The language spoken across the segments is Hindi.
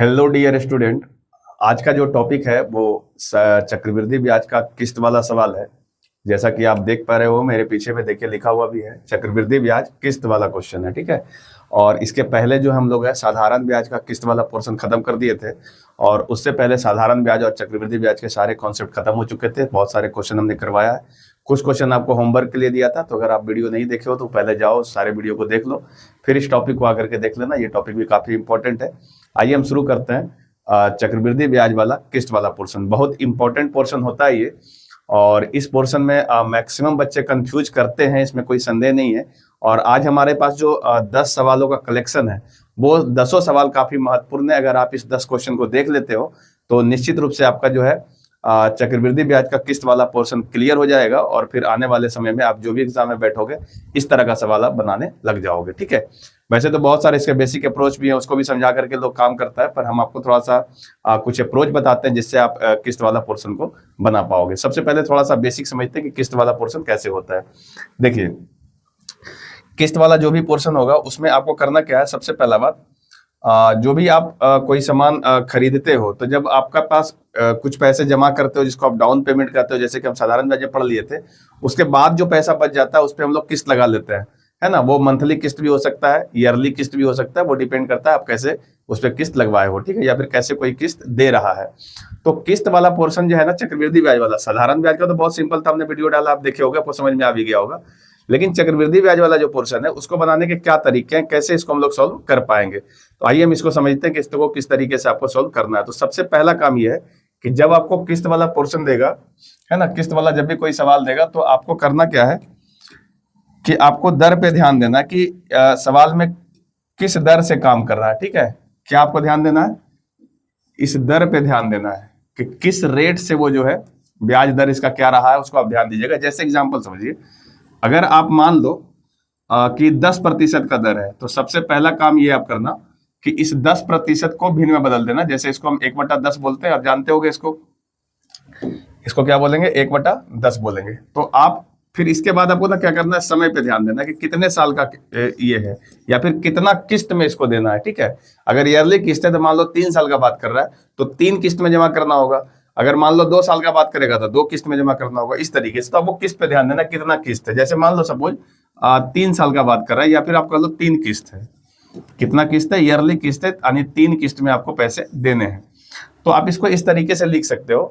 Hello dear student. आज का जो टॉपिक है वो चक्रवृद्धि ब्याज का किस्त वाला सवाल है। जैसा कि आप देख पा रहे हो मेरे पीछे में देखिए लिखा हुआ भी है चक्रवृद्धि ब्याज किस्त वाला क्वेश्चन है, ठीक है। और इसके पहले जो हम लोग है साधारण ब्याज का किस्त वाला पोर्शन खत्म कर दिए थे, और उससे पहले साधारण ब्याज और चक्रवृद्धि ब्याज के सारे कॉन्सेप्ट खत्म हो चुके थे। बहुत सारे क्वेश्चन हमने करवाया है। कुछ क्वेश्चन आपको होमवर्क के लिए दिया था, तो अगर आप वीडियो नहीं देखे हो तो पहले जाओ सारे वीडियो को देख लो, फिर इस टॉपिक को आकर के देख लेना। ये टॉपिक भी काफी इंपॉर्टेंट है। आइए हम शुरू करते हैं। चक्रवृद्धि ब्याज वाला किस्त वाला पोर्शन बहुत इंपॉर्टेंट पोर्शन होता है ये, और इस पोर्शन में मैक्सिमम बच्चे कंफ्यूज करते हैं, इसमें कोई संदेह नहीं है। और आज हमारे पास जो 10 सवालों का कलेक्शन है वो 10 सवाल काफी महत्वपूर्ण है। अगर आप इस 10 क्वेश्चन को देख लेते हो तो निश्चित रूप से आपका जो है चक्रवृद्धि ब्याज का किस्त वाला पोर्शन क्लियर हो जाएगा, और फिर आने वाले समय में आप जो भी एग्जाम में बैठोगे इस तरह का सवाल आप बनाने लग जाओगे, ठीक है। वैसे तो बहुत सारे इसके बेसिक अप्रोच भी है, उसको भी समझा करके लोग काम करता है, पर हम आपको थोड़ा सा कुछ अप्रोच बताते हैं जिससे आप किस्त वाला पोर्शन को बना पाओगे। सबसे पहले थोड़ा सा बेसिक समझते हैं कि किस्त वाला पोर्शन कैसे होता है। देखिए, किस्त वाला जो भी पोर्शन होगा उसमें आपको करना क्या है। सबसे पहला बात, जो भी आप कोई सामान खरीदते हो, तो जब आपका पास कुछ पैसे जमा करते हो जिसको आप डाउन पेमेंट करते हो, जैसे कि हम साधारण ब्याज में पढ़ लिए थे, उसके बाद जो पैसा बच जाता है उस पर हम लोग किस्त लगा लेते हैं, है ना। वो मंथली किस्त भी हो सकता है, ईयरली किस्त भी हो सकता है, वो डिपेंड करता है आप कैसे उस पर किस्त लगवाए हो, ठीक है, या फिर कैसे कोई किस्त दे रहा है। तो किस्त वाला पोर्शन जो है ना चक्रवृद्धि ब्याज वाला, साधारण ब्याज का तो बहुत सिंपल था, हमने वीडियो डाला, आप देखे होगा, आपको समझ में आ भी गया होगा। लेकिन चक्रवृद्धि ब्याज वाला जो पोर्शन है उसको बनाने के क्या तरीके हैं, कैसे इसको हम लोग सॉल्व कर पाएंगे, तो आइए हम इसको समझते हैं कि इसको किस तरीके से आपको सॉल्व करना है। तो सबसे पहला काम यह है कि जब आपको किस्त वाला पोर्शन देगा, है ना, किस्त वाला जब भी कोई सवाल देगा तो आपको करना क्या है कि आपको दर पे ध्यान देना कि सवाल में किस दर से काम कर रहा है, ठीक है। क्या आपको ध्यान देना है, इस दर पे ध्यान देना है कि किस रेट से वो जो है ब्याज दर इसका क्या रहा है, उसको आप ध्यान दीजिएगा। जैसे एग्जांपल समझिए, अगर आप मान लो कि 10% का दर है, तो सबसे पहला काम ये आप करना कि इस 10% को भिन्न में बदल देना। जैसे इसको हम 1/10 बोलते हैं, आप जानते होंगे इसको क्या बोलेंगे, 1/10 बोलेंगे। तो आप फिर इसके बाद आपको ना क्या करना है, समय पे ध्यान देना कि कितने साल का ये है, या फिर कितना किस्त में इसको देना है, ठीक है। अगर ईयरली किस्त है तो मान लो 3 साल का बात कर रहा है तो 3 किस्त में जमा करना होगा। अगर मान लो 2 साल का बात करेगा तो 2 किस्त में जमा करना होगा, इस तरीके से। तो आपको किस्त पे ध्यान देना कितना किस्त है। जैसे मान लो सपोज 3 साल का बात कर रहा है, या फिर आप कह लो 3 किस्त है। कितना किस्त है, ईयरली किस्त है, यानी 3 किस्त में आपको पैसे देने हैं। तो आप इसको इस तरीके से लिख सकते हो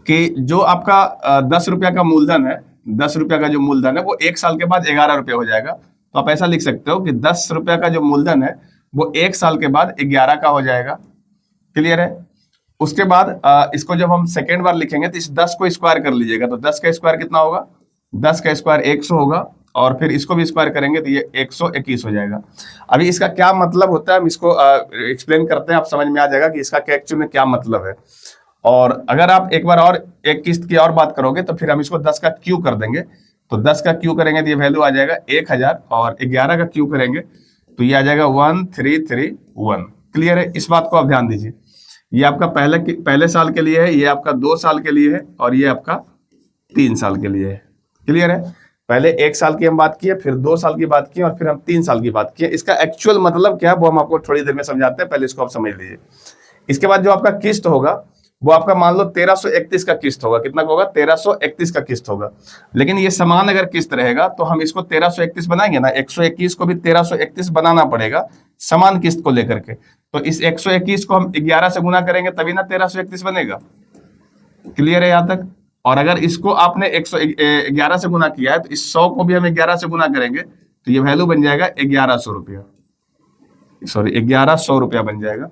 कि जो आपका 10 रुपया का मूलधन है, 10 रुपया का जो मूलधन है वो 1 साल के बाद 11 रुपया हो जाएगा। तो आप ऐसा लिख सकते हो कि 10 रुपया का जो मूलधन है वो 1 साल के बाद 11 का हो जाएगा। क्लियर है। उसके बाद इसको जब हम सेकेंड बार लिखेंगे तो इस 10 को स्क्वायर कर लीजिएगा, तो 10 का स्क्वायर कितना होगा, 10 का स्क्वायर 100 होगा, और फिर इसको भी स्क्वायर करेंगे तो ये 121 हो जाएगा। अभी इसका क्या मतलब होता है हम इसको एक्सप्लेन करते हैं, आप समझ में आ जाएगा कि इसका एक्चुअल में क्या मतलब है। और अगर आप एक बार और एक किस्त की और बात करोगे तो फिर हम इसको 10 का क्यू कर देंगे, तो 10 का क्यू करेंगे तो ये वैल्यू आ जाएगा 1000, और 11 का क्यू करेंगे तो ये आ जाएगा 1331। क्लियर है। इस बात को आप ध्यान दीजिए। ये आपका पहले साल के लिए है, ये आपका 2 साल के लिए है, और ये आपका 3 साल के लिए है। क्लियर है। पहले 1 साल की हम बात किए, फिर 2 साल की बात की, और फिर हम 3 साल की बात की। इसका एक्चुअल मतलब क्या है वो हम आपको थोड़ी देर में समझाते हैं, पहले इसको आप समझ लीजिए। इसके बाद जो आपका किस्त होगा वो आपका मान लो 1331 का किस्त होगा। कितना होगा, 1331 का किस्त होगा। लेकिन ये समान अगर किस्त रहेगा तो हम इसको 1331 बनाएंगे ना, 121 को भी 1331 बनाना पड़ेगा समान किस्त को लेकर के। तो इस 121 को हम 11 से गुना करेंगे तभी ना 1331 बनेगा। क्लियर है यहाँ तक। और अगर इसको आपने 111 से गुना किया है तो इस 100 को भी हम 11 से गुना करेंगे तो ये वैल्यू बन जाएगा 1100 रुपया, सॉरी 1100 रुपया बन जाएगा,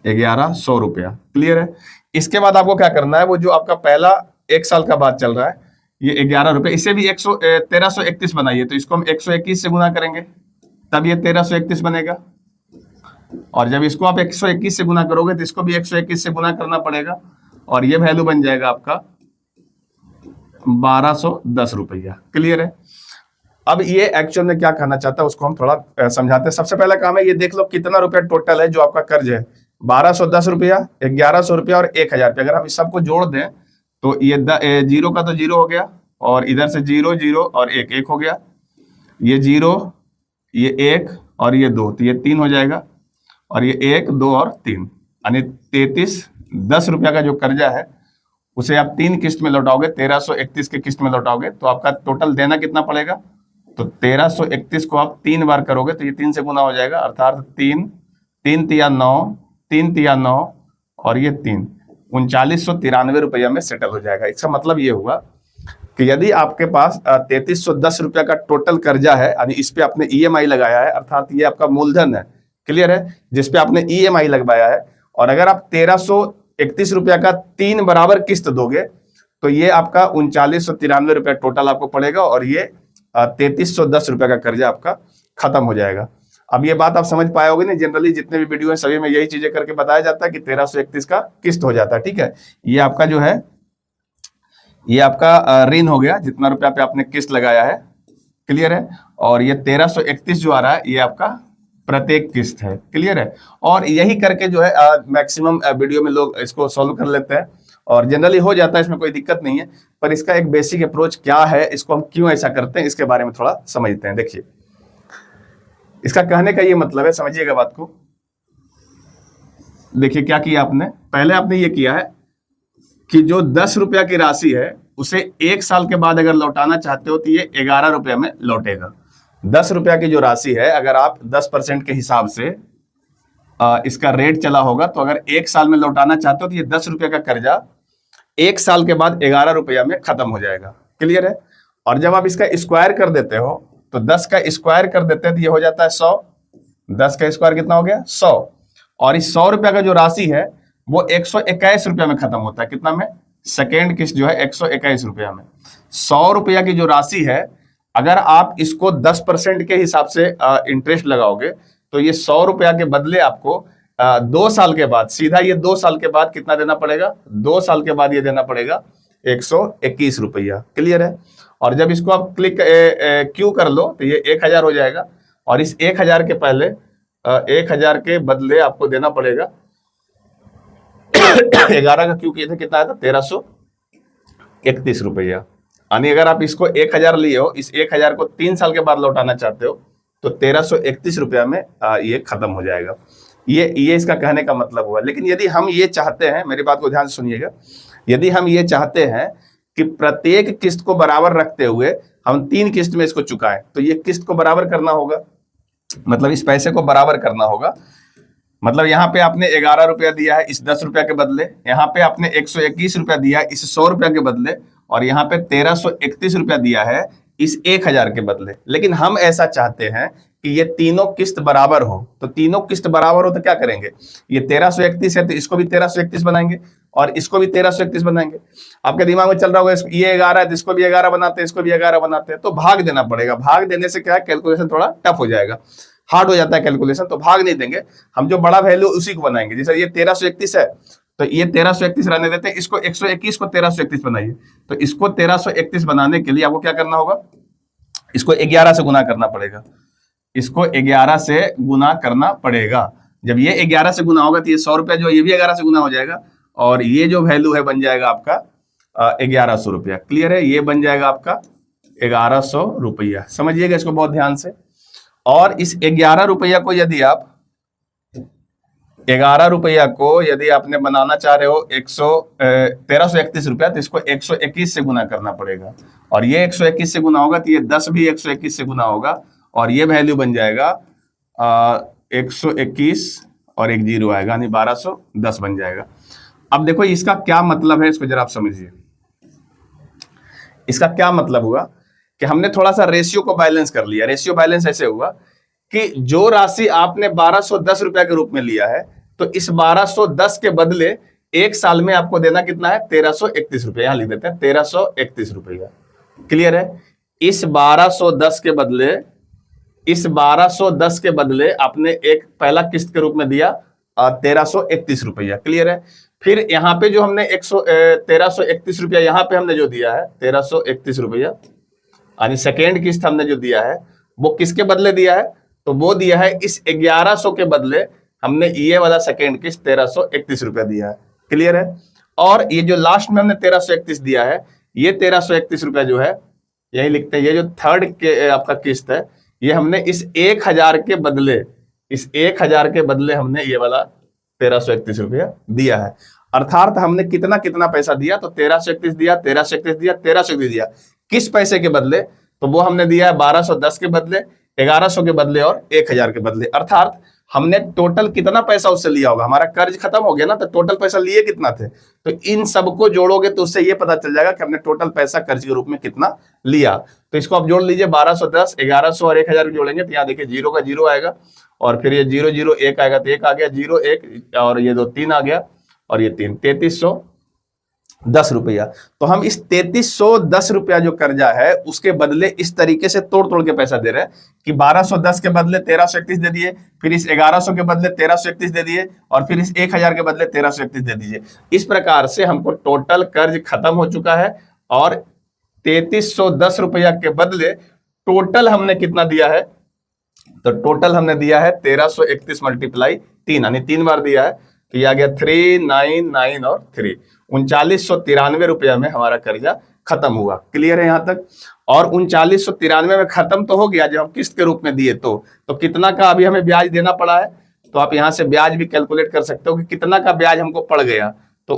1100 रुपया। क्लियर है। इसके बाद आपको क्या करना है, वो जो आपका पहला 1 साल का बात चल रहा है ये 11 रुपये, इसे भी 1331 बनाइए, तो इसको हम 121 से गुना करेंगे तब ये 1331 बनेगा। और जब इसको आप 121 से गुना करोगे तो इसको भी 121 से गुना करना पड़ेगा, और ये वैल्यू बन जाएगा आपका 1210 रुपया। क्लियर है। अब ये एक्चुअल में क्या कहना चाहता है उसको हम थोड़ा समझाते हैं। सबसे पहला काम है ये देख लो कितना रुपया टोटल है जो आपका कर्ज है, 1210 रुपया, 1100 रुपया और 1000 रुपया। अगर हम इस सबको जोड़ दें तो ये जीरो का तो जीरो हो गया, और इधर से 0 0 और 1 1 हो गया, ये 0 ये 1 और ये 2, तो ये 3 हो जाएगा, और ये 1, 2 और 3, यानी 33 10 रुपया का जो कर्जा है उसे आप 3 किस्त में लौटाओगे, 1331 के किस्त में लौटाओगे, तो आपका टोटल देना कितना पड़ेगा? तो 1331 को आप 3 बार करोगे तो ये 3 से गुना हो जाएगा, अर्थात 3 3 तिया 9, 3 तिया 9 और ये 3, 3993 रुपया में सेटल हो जाएगा। इसका मतलब ये हुआ कि यदि आपके पास 3310 रुपया का टोटल कर्जा है, यानी इस पे आपने ईएमआई लगाया है, अर्थात ये आपका मूलधन है, क्लियर है, जिसपे आपने ईएमआई लगवाया है, और अगर आप 1331 रुपया का 3 बराबर किस्त दोगे तो ये आपका 3993 रुपया टोटल आपको पड़ेगा, और ये 3310 रुपया का कर्जा आपका खत्म हो जाएगा। अब ये बात आप समझ पाए होगे ना, जनरली जितने भी वीडियो हैं सभी में यही चीजें करके बताया जाता है कि 1331 का किस्त हो जाता है, ठीक है। ये आपका जो है, ये आपका ऋण हो गया, जितना रुपया पे आपने किस्त लगाया है, क्लियर है, और ये 1331 जो आ रहा है ये आपका प्रत्येक किस्त है, क्लियर है। और यही करके जो है मैक्सिमम वीडियो में लोग इसको सॉल्व कर लेते हैं, और जनरली हो जाता है, इसमें कोई दिक्कत नहीं है। पर इसका एक बेसिक अप्रोच क्या है, इसको हम क्यों ऐसा करते हैं, इसके बारे में थोड़ा समझते हैं। देखिए, इसका कहने का ये मतलब है, समझिएगा बात को। देखिए क्या किया आपने, पहले आपने ये किया है कि जो 10 रुपया की राशि है उसे 1 साल के बाद अगर लौटाना चाहते हो तो ये 11 रुपया में लौटेगा। 10 रुपया की जो राशि है, अगर आप 10% के हिसाब से इसका रेट चला होगा, तो अगर 1 साल में लौटाना चाहते हो तो ये 10 रुपया का कर्जा 1 साल के बाद 11 रुपया में खत्म हो जाएगा, क्लियर है। और जब आप इसका स्क्वायर कर देते हो, तो 10 का स्क्वायर कर देते हैं तो ये हो जाता है 100। 10 का स्क्वायर कितना हो गया? 100। और इस 100 रुपया का जो राशि है वो 121 रुपया में खत्म होता है। कितना में? सेकेंड किस्त जो है 121 रुपया में। 100 रुपया की जो राशि है, अगर आप इसको 10% के हिसाब से इंटरेस्ट लगाओगे तो ये 100 रुपया के बदले आपको 2 साल के बाद, सीधा ये 2 साल के बाद कितना देना पड़ेगा? 2 साल के बाद ये देना पड़ेगा 121 रुपया, क्लियर है। और जब इसको आप क्लिक क्यू कर लो तो ये 1000 हो जाएगा, और इस 1000 के पहले 1000 के बदले आपको देना पड़ेगा 11 का क्यू किए थे, कितना आया था? 1331 रुपया। यानी अगर आप इसको 1000 लिए हो, इस 1000 को 3 साल के बाद लौटाना चाहते हो तो 1331 रुपया में ये खत्म हो जाएगा। ये इसका कहने का मतलब हुआ। लेकिन यदि हम ये चाहते हैं, मेरी बात को ध्यान से सुनिएगा, यदि हम ये चाहते हैं कि प्रत्येक किस्त को बराबर रखते हुए हम 3 किस्त में इसको चुकाएं, तो ये किस्त को बराबर करना होगा, मतलब इस पैसे को बराबर करना होगा। मतलब यहाँ पे आपने 11 रुपया दिया है इस 10 रुपया के बदले, यहाँ पे आपने 121 रुपया दिया है इस 100 रुपया के बदले, और यहाँ पे 1331 रुपया दिया है इस 1000 के बदले। लेकिन हम ऐसा चाहते हैं कि ये तीनों किस्त बराबर हो। तो तीनों किस्त बराबर हो तो क्या करेंगे? ये 1331 है तो इसको भी 1331 बनाएंगे, और इसको भी 1331 बनाएंगे। आपके दिमाग में चल रहा होगा ये 11 है तो इसको भी 11 बनाते हैं, इसको भी 11 बनाते हैं, तो भाग देना पड़ेगा। भाग देने से क्या है, कैलकुलेशन थोड़ा टफ हो जाएगा, हार्ड हो जाता है कैलकुलेशन, तो भाग नहीं देंगे। हम जो बड़ा वैल्यू उसी को बनाएंगे। जैसे ये 1331 है तो ये 1331 रहने देते हैं, इसको 121 को 1331 बनाइए। तो इसको 1331 बनाने के लिए आपको क्या करना होगा? इसको 11 से गुना करना पड़ेगा, इसको 11 से गुना करना पड़ेगा। जब ये 11 से गुना होगा तो ये 100 रुपया जो ये भी 11 से गुना हो जाएगा, और ये जो वैल्यू है बन जाएगा आपका 1100 रुपया, क्लियर है। ये बन जाएगा आपका 1100 रुपया, समझिएगा इसको बहुत ध्यान से। और इस 11 रुपया को यदि आप 11 रुपया को यदि आपने बनाना चाह रहे हो 1331 रुपया, तो इसको 121 से गुना करना पड़ेगा, और ये 121 से गुना होगा तो ये 10 भी 121 से गुना होगा, और ये वैल्यू बन जाएगा 121 और एक 0 आएगा, यानी 1210 बन जाएगा। अब देखो इसका क्या मतलब है, इसको जरा आप समझिए। इसका क्या मतलब हुआ कि हमने थोड़ा सा रेशियो को बैलेंस कर लिया। रेशियो बैलेंस ऐसे हुआ कि जो राशि आपने 1210 रुपया के रूप में लिया है, तो इस 1210 के बदले 1 साल में आपको देना कितना है? 1331 रुपया। यहां लिख देते हैं 1331 रुपया, क्लियर है। इस 1210 के बदले, इस 1210 के बदले आपने एक पहला किस्त के रूप में दिया 1331 रुपया, क्लियर है। फिर यहाँ पे जो हमने 1331 रुपया यहाँ पे हमने जो दिया है 1331 रुपया, यानी सेकेंड किस्त हमने जो दिया है वो किसके बदले दिया है? तो वो दिया है इस 1100 के बदले हमने ये वाला सेकेंड किस्त 1331 रुपया दिया है, क्लियर है। और ये जो लास्ट में हमने 1331 दिया है, ये 1331 रुपया जो है यही लिखते हैं, ये जो थर्ड के आपका किस्त है ये हमने इस 1000 के बदले, इस 1000 के बदले हमने ये वाला 1331 रुपया दिया है। अर्थात हमने कितना कितना पैसा दिया, तो 1331 दिया, 1331 दिया, 1331 दिया। किस पैसे के बदले? तो वो हमने दिया है 1210 के बदले, 1100 के बदले और 1000 के बदले। अर्थात हमने टोटल कितना पैसा उससे लिया होगा? हमारा कर्ज खत्म हो गया ना, तो टोटल पैसा लिए कितना थे? तो इन सबको जोड़ोगे तो उससे ये पता चल जाएगा कि हमने टोटल पैसा कर्ज के रूप में कितना लिया। तो इसको आप जोड़ लीजिए, 1210, 1100 और 1000 जोड़ेंगे तो यहाँ देखिए 0 का 0 आएगा, और फिर ये 0 0 1 आएगा, तो 1 आ गया, 0 1 और ये 2 3 आ गया, और ये 3, 3310 रुपया। तो हम इस 3310 रुपया जो कर्जा है उसके बदले इस तरीके से तोड़ तोड़ के पैसा दे रहे हैं कि 1210 के बदले 1331 दे दिए, फिर इस 1100 के बदले 1331 दे दिए, और फिर इस 1000 के बदले 1331 दे दीजिए। इस प्रकार से हमको टोटल कर्ज खत्म हो चुका है, और 3310 रुपया के बदले टोटल हमने कितना दिया है? तो टोटल हमने दिया है 1331 मल्टीप्लाई 3, यानी 3 बार दिया है, तो ये आ गया 399 और 3, 3993 रुपया में हमारा कर्जा खत्म हुआ। क्लियर है यहाँ तक? और 3993 में खत्म तो हो गया जब हम किस्त के रूप में दिए, तो कितना का अभी हमें ब्याज देना पड़ा है? तो आप यहाँ से ब्याज भी कैलकुलेट कर सकते हो कि कितना का ब्याज हमको पड़ गया। तो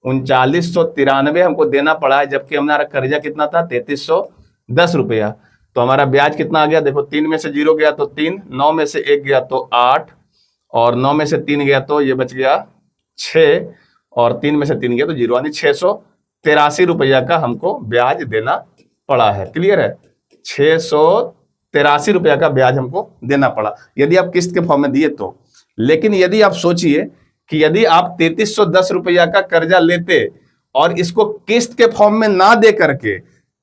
3993 हमको देना पड़ा है, जबकि हमारा कर्जा कितना था? 3310 रुपया। तो हमारा ब्याज कितना आ गया? देखो 3 में से 0 गया तो 3, 9 में से 1 गया तो 8, और 9 में से 3 गया तो ये बच गया 6, और 3 में से 3 गया तो 0, यानी 683 रुपया का हमको ब्याज देना पड़ा है। क्लियर है? 683 रुपया का ब्याज हमको देना पड़ा, यदि आप किस्त के फॉर्म में दिए तो। लेकिन यदि आप सोचिए कि यदि आप 3310 रुपया का कर्जा लेते और इसको किस्त के फॉर्म में ना दे करके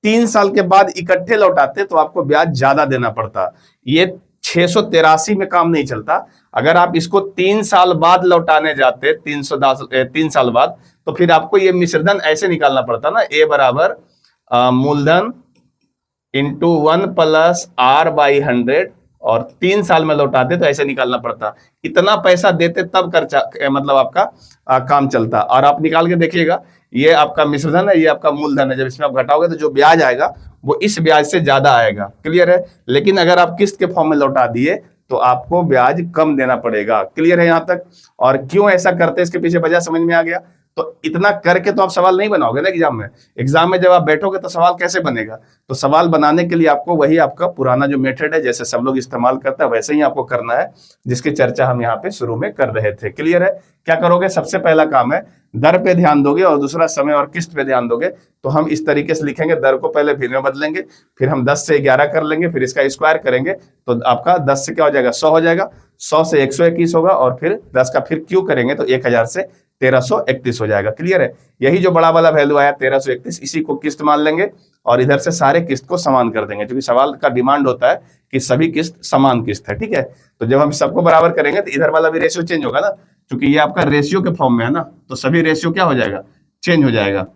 3 साल के बाद इकट्ठे लौटाते, तो आपको ब्याज ज्यादा देना पड़ता। ये 683 में काम नहीं चलता। अगर आप इसको 3 साल बाद लौटाने जाते, 3 साल बाद, तो फिर आपको ये मिश्रधन ऐसे निकालना पड़ता ना, ए बराबर मूलधन इंटू 1 प्लस R/100, और 3 साल में लौटाते तो ऐसे निकालना पड़ता। इतना पैसा देते तब खर्चा मतलब आपका काम चलता। और आप निकाल के देखिएगा, ये आपका मिश्रधन है, ये आपका मूलधन है, जब इसमें आप घटाओगे तो जो ब्याज आएगा वो इस ब्याज से ज्यादा आएगा। क्लियर है? लेकिन अगर आप किस्त के फॉर्म में लौटा दिए तो आपको ब्याज कम देना पड़ेगा। क्लियर है यहाँ तक? और क्यों ऐसा करते हैं इसके पीछे वजह समझ में आ गया? तो इतना करके तो आप सवाल नहीं बनाओगे ना एग्जाम में। एग्जाम में जब आप बैठोगे तो सवाल कैसे बनेगा? तो सवाल बनाने के लिए आपको वही आपका पुराना जो मेथड है, जैसे सब लोग इस्तेमाल करते हैं, वैसे ही आपको करना है, जिसकी चर्चा हम यहाँ पे शुरू में कर रहे थे। क्लियर है? क्या करोगे? सबसे पहला काम है दर पे ध्यान दोगे, और दूसरा समय और किस्त पे ध्यान दोगे। तो हम इस तरीके से लिखेंगे, दर को पहले भिन्न में बदलेंगे, फिर हम 10 से 11 कर लेंगे, फिर इसका स्क्वायर करेंगे, तो आपका 10 से क्या हो जाएगा? 100 हो जाएगा, 100 से 121 होगा, और फिर 10 का फिर क्यू करेंगे तो 1000 से 1331 हो जाएगा। क्लियर है? यही जो बड़ा वाला वैल्यू आया 1331, इसी को किस्त मान लेंगे, और इधर से सारे किस्त को समान कर देंगे, क्योंकि सवाल का डिमांड होता है कि सभी किस्त समान किस्त है। ठीक है? तो जब हम सबको बराबर करेंगे तो इधर वाला भी रेशियो चेंज होगा ना, क्योंकि ये आपका रेशियो के फॉर्म में है ना, तो सभी रेशियो क्या हो जाएगा? चेंज हो जाएगा।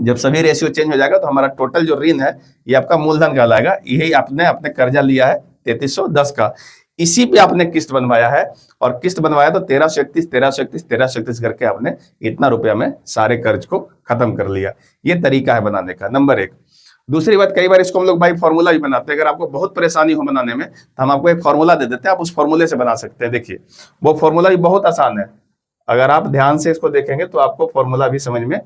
जब सभी रेशियो चेंज हो जाएगा तो हमारा टोटल जो ऋण है ये आपका मूलधन कहलाएगा। यही आपने अपने कर्जा लिया है 3310 का, इसी पे आपने किस्त बनवाया है, और किस्त बनवाया तो 1331 1331 1331 करके आपने इतना रुपया में सारे कर्ज को खत्म कर लिया। ये तरीका है बनाने का, नंबर 1। दूसरी बात, कई बार इसको हम लोग बाई फॉर्मूला भी बनाते हैं। अगर आपको बहुत परेशानी हो बनाने में तो हम आपको एक फॉर्मूला दे देते हैं, आप उस फॉर्मूले से बना सकते हैं। देखिए वो फॉर्मूला भी बहुत आसान है, अगर आप ध्यान से इसको देखेंगे तो आपको फॉर्मूला भी समझ में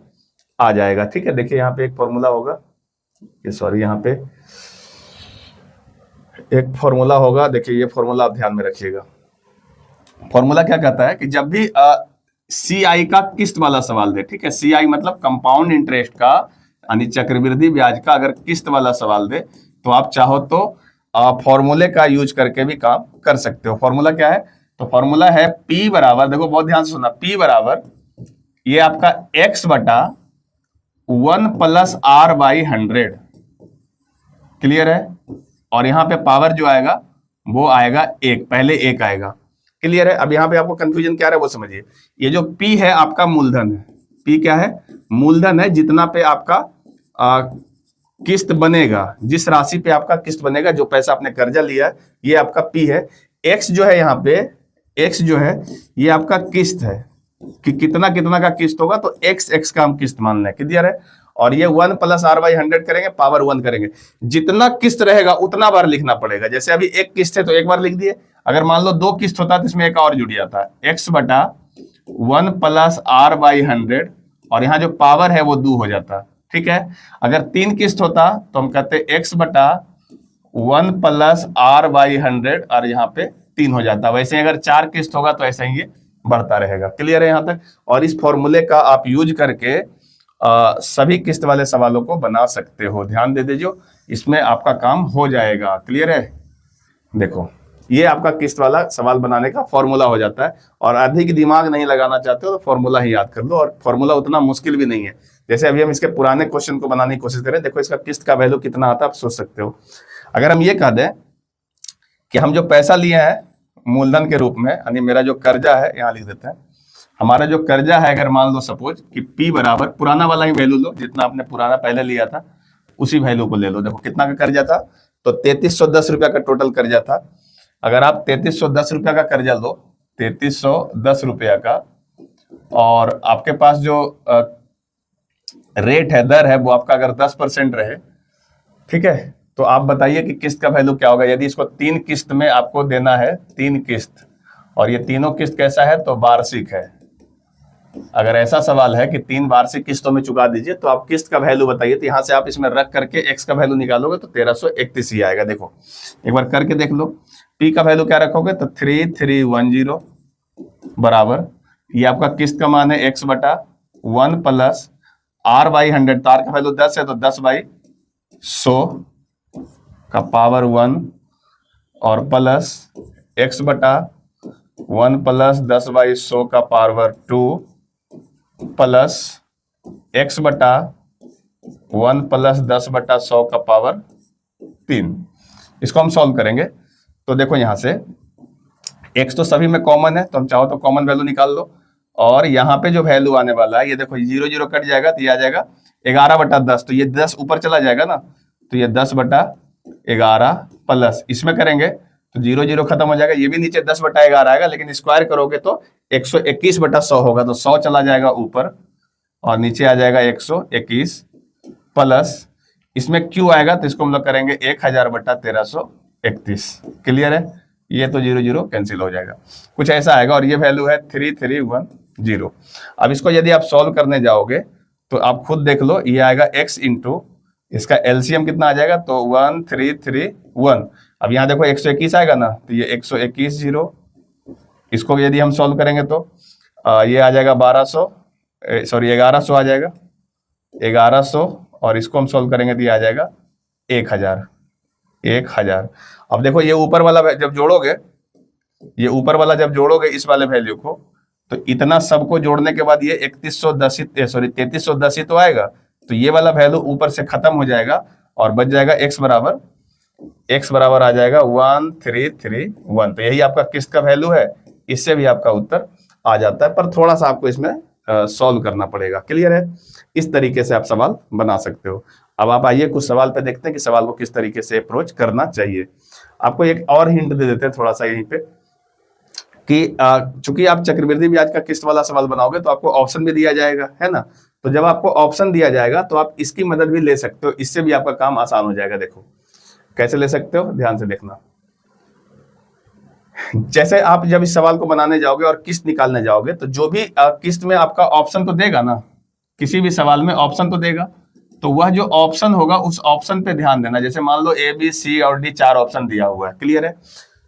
आ जाएगा। ठीक है? देखिए यहाँ पे एक फॉर्मूला होगा, यहाँ पे एक फॉर्मूला होगा। देखिए ये फॉर्मूला आप ध्यान में रखिएगा। फॉर्मूला क्या कहता है कि जब भी CI का किस्त वाला सवाल दे, ठीक है, CI मतलब कंपाउंड इंटरेस्ट का, यानी चक्रवृद्धि ब्याज का अगर किस्त वाला सवाल दे, तो आप चाहो तो फॉर्मूले का यूज करके भी काम कर सकते हो। फॉर्मूला क्या है? तो फॉर्मूला है P बराबर, देखो बहुत ध्यान से सुनना, P बराबर ये आपका X बटा 1 प्लस R/100। क्लियर है? और यहाँ पे पावर जो आएगा वो आएगा 1, पहले 1 आएगा। क्लियर है? अब यहाँ पे आपको कंफ्यूजन क्या है वो समझिए। ये जो P है आपका मूलधन है, P क्या है? मूलधन है, जितना पे आपका किस्त बनेगा, जिस राशि पे आपका किस्त बनेगा, जो पैसा आपने कर्जा लिया है, ये आपका P है। X जो है यहाँ पे, X जो है ये आपका किस्त है कि कितना कितना का किस्त होगा, तो X का हम किस्त मान लें। क्लियर है? और ये 1 प्लस आर बाई 100 करेंगे, पावर 1 करेंगे। जितना किस्त रहेगा उतना बार लिखना पड़ेगा। जैसे अभी एक किस्त है तो एक बार लिख दिए, अगर मान लो 2 किस्त होता तो इसमें एक और जुड़ जाता, x बटा 1 प्लस आर बाई 100, और यहाँ जो पावर है वो 2 हो जाता। ठीक है, अगर 3 किस्त होता तो हम कहते x बटा 1 प्लस आर बाई 100 और यहाँ पे 3 हो जाता। वैसे अगर 4 किस्त होगा तो ऐसा ही ये बढ़ता रहेगा। क्लियर है यहाँ तक? और इस फॉर्मूले का आप यूज करके सभी किस्त वाले सवालों को बना सकते हो। ध्यान दे दीजिए, इसमें आपका काम हो जाएगा। क्लियर है? देखो, ये आपका किस्त वाला सवाल बनाने का फॉर्मूला हो जाता है। और अधिक दिमाग नहीं लगाना चाहते हो तो फॉर्मूला ही याद कर लो, और फॉर्मूला उतना मुश्किल भी नहीं है। जैसे अभी हम इसके पुराने क्वेश्चन को बनाने की कोशिश करें, देखो इसका किस्त का वैल्यू कितना आता है आप सोच सकते हो। अगर हम ये कह दें कि हम जो पैसा लिए हैं मूलधन के रूप में, यानी मेरा जो कर्जा है, यहाँ लिख देते हैं, हमारा जो कर्जा है, अगर मान लो सपोज कि P बराबर पुराना वाला ही वैल्यू लो, जितना आपने पुराना पहले लिया था उसी वैल्यू को ले लो। देखो कितना का कर्जा था, तो 3310 रुपया का टोटल कर्जा था। अगर आप 3310 रुपया का कर्जा लो, 3310 रुपया का, और आपके पास जो रेट है, दर है, वो आपका अगर 10% रहे, ठीक है, तो आप बताइए कि किस्त का वैल्यू क्या होगा। यदि इसको 3 किस्त में आपको देना है, 3 किस्त, और ये तीनों किस्त कैसा है, तो वार्षिक है। अगर ऐसा सवाल है कि 3 वार्षिक किस्तों में चुका दीजिए, तो आप किस्त का वैल्यू बताइए। तो यहां से आप इसमें रख करके x का वैल्यू निकालोगे तो 1331 ही आएगा। देखो एक बार करके देख लो, p का वैल्यू क्या रखोगे, तो 3310 बराबर, ये आपका किस्त का मान है x बटा 1 प्लस r बाई 100, तो r का वैल्यू 10 है तो 10 बाई 100 का पावर 1, और प्लस x बटा 1 प्लस 10 बाई 100 का पावर 2, प्लस x बटा 1 प्लस 10 बटा 100 का पावर 3। इसको हम सॉल्व करेंगे तो देखो यहाँ से x तो सभी में कॉमन है, तो हम चाहो तो कॉमन वैल्यू निकाल लो, और यहाँ पे जो वैल्यू आने वाला है, ये देखो 0 0 कट जाएगा तो ये आ जाएगा 11 बटा 10, तो ये 10 ऊपर चला जाएगा ना, तो ये 10 बटा 11, प्लस इसमें करेंगे तो 0 0 खत्म हो जाएगा, ये भी नीचे 10 बटा 11 आएगा, लेकिन स्क्वायर करोगे तो 121 बटा 100 होगा, तो 100 चला जाएगा ऊपर और नीचे आ जाएगा 121, प्लस इसमें Q आएगा तो इसको हम लोग करेंगे 1000 बटा 1331। क्लियर है? ये तो 0 0 कैंसिल हो जाएगा, कुछ ऐसा आएगा, और ये वैल्यू है 3310। अब इसको यदि आप सॉल्व करने जाओगे तो आप खुद देख लो, ये आएगा x इंटू इसका एलसीएम कितना आ जाएगा, तो 1331। अब यहाँ देखो 121 आएगा ना, तो ये 121 0, इसको यदि हम सॉल्व करेंगे तो ये आ जाएगा 1100 आ जाएगा 1100, और इसको हम सॉल्व करेंगे तो ये आ जाएगा 1000। अब देखो ये ऊपर वाला जब जोड़ोगे, ये ऊपर वाला जब जोड़ोगे इस वाले वैल्यू को, तो इतना सबको जोड़ने के बाद ये 3310 ही तो आएगा, तो ये वाला वैल्यू ऊपर से खत्म हो जाएगा और बच जाएगा x बराबर आ जाएगा 1331। तो यही आपका किस्त का वैल्यू है, इससे भी आपका उत्तर आ जाता है, पर थोड़ा सा आपको इसमें सॉल्व करना पड़ेगा। क्लियर है? इस तरीके से आप सवाल बना सकते हो। अब आप आइए कुछ सवाल पे देखते हैं कि सवाल को किस तरीके से अप्रोच करना चाहिए। आपको एक और हिंट दे देते हैं थोड़ा सा यहीं पे, कि चूंकि आप चक्रवृद्धि ब्याज का किस्त वाला सवाल बनाओगे तो आपको ऑप्शन भी दिया जाएगा, है ना। तो जब आपको ऑप्शन दिया जाएगा तो आप इसकी मदद भी ले सकते हो, इससे भी आपका काम आसान हो जाएगा। देखो कैसे ले सकते हो, ध्यान से देखना। जैसे आप जब इस सवाल को बनाने जाओगे और किस्त निकालने जाओगे, तो जो भी किस्त में आपका ऑप्शन तो देगा ना, किसी भी सवाल में ऑप्शन तो देगा, तो वह जो ऑप्शन होगा उस ऑप्शन पे ध्यान देना। जैसे मान लो ए बी सी और डी 4 ऑप्शन दिया हुआ है। क्लियर है?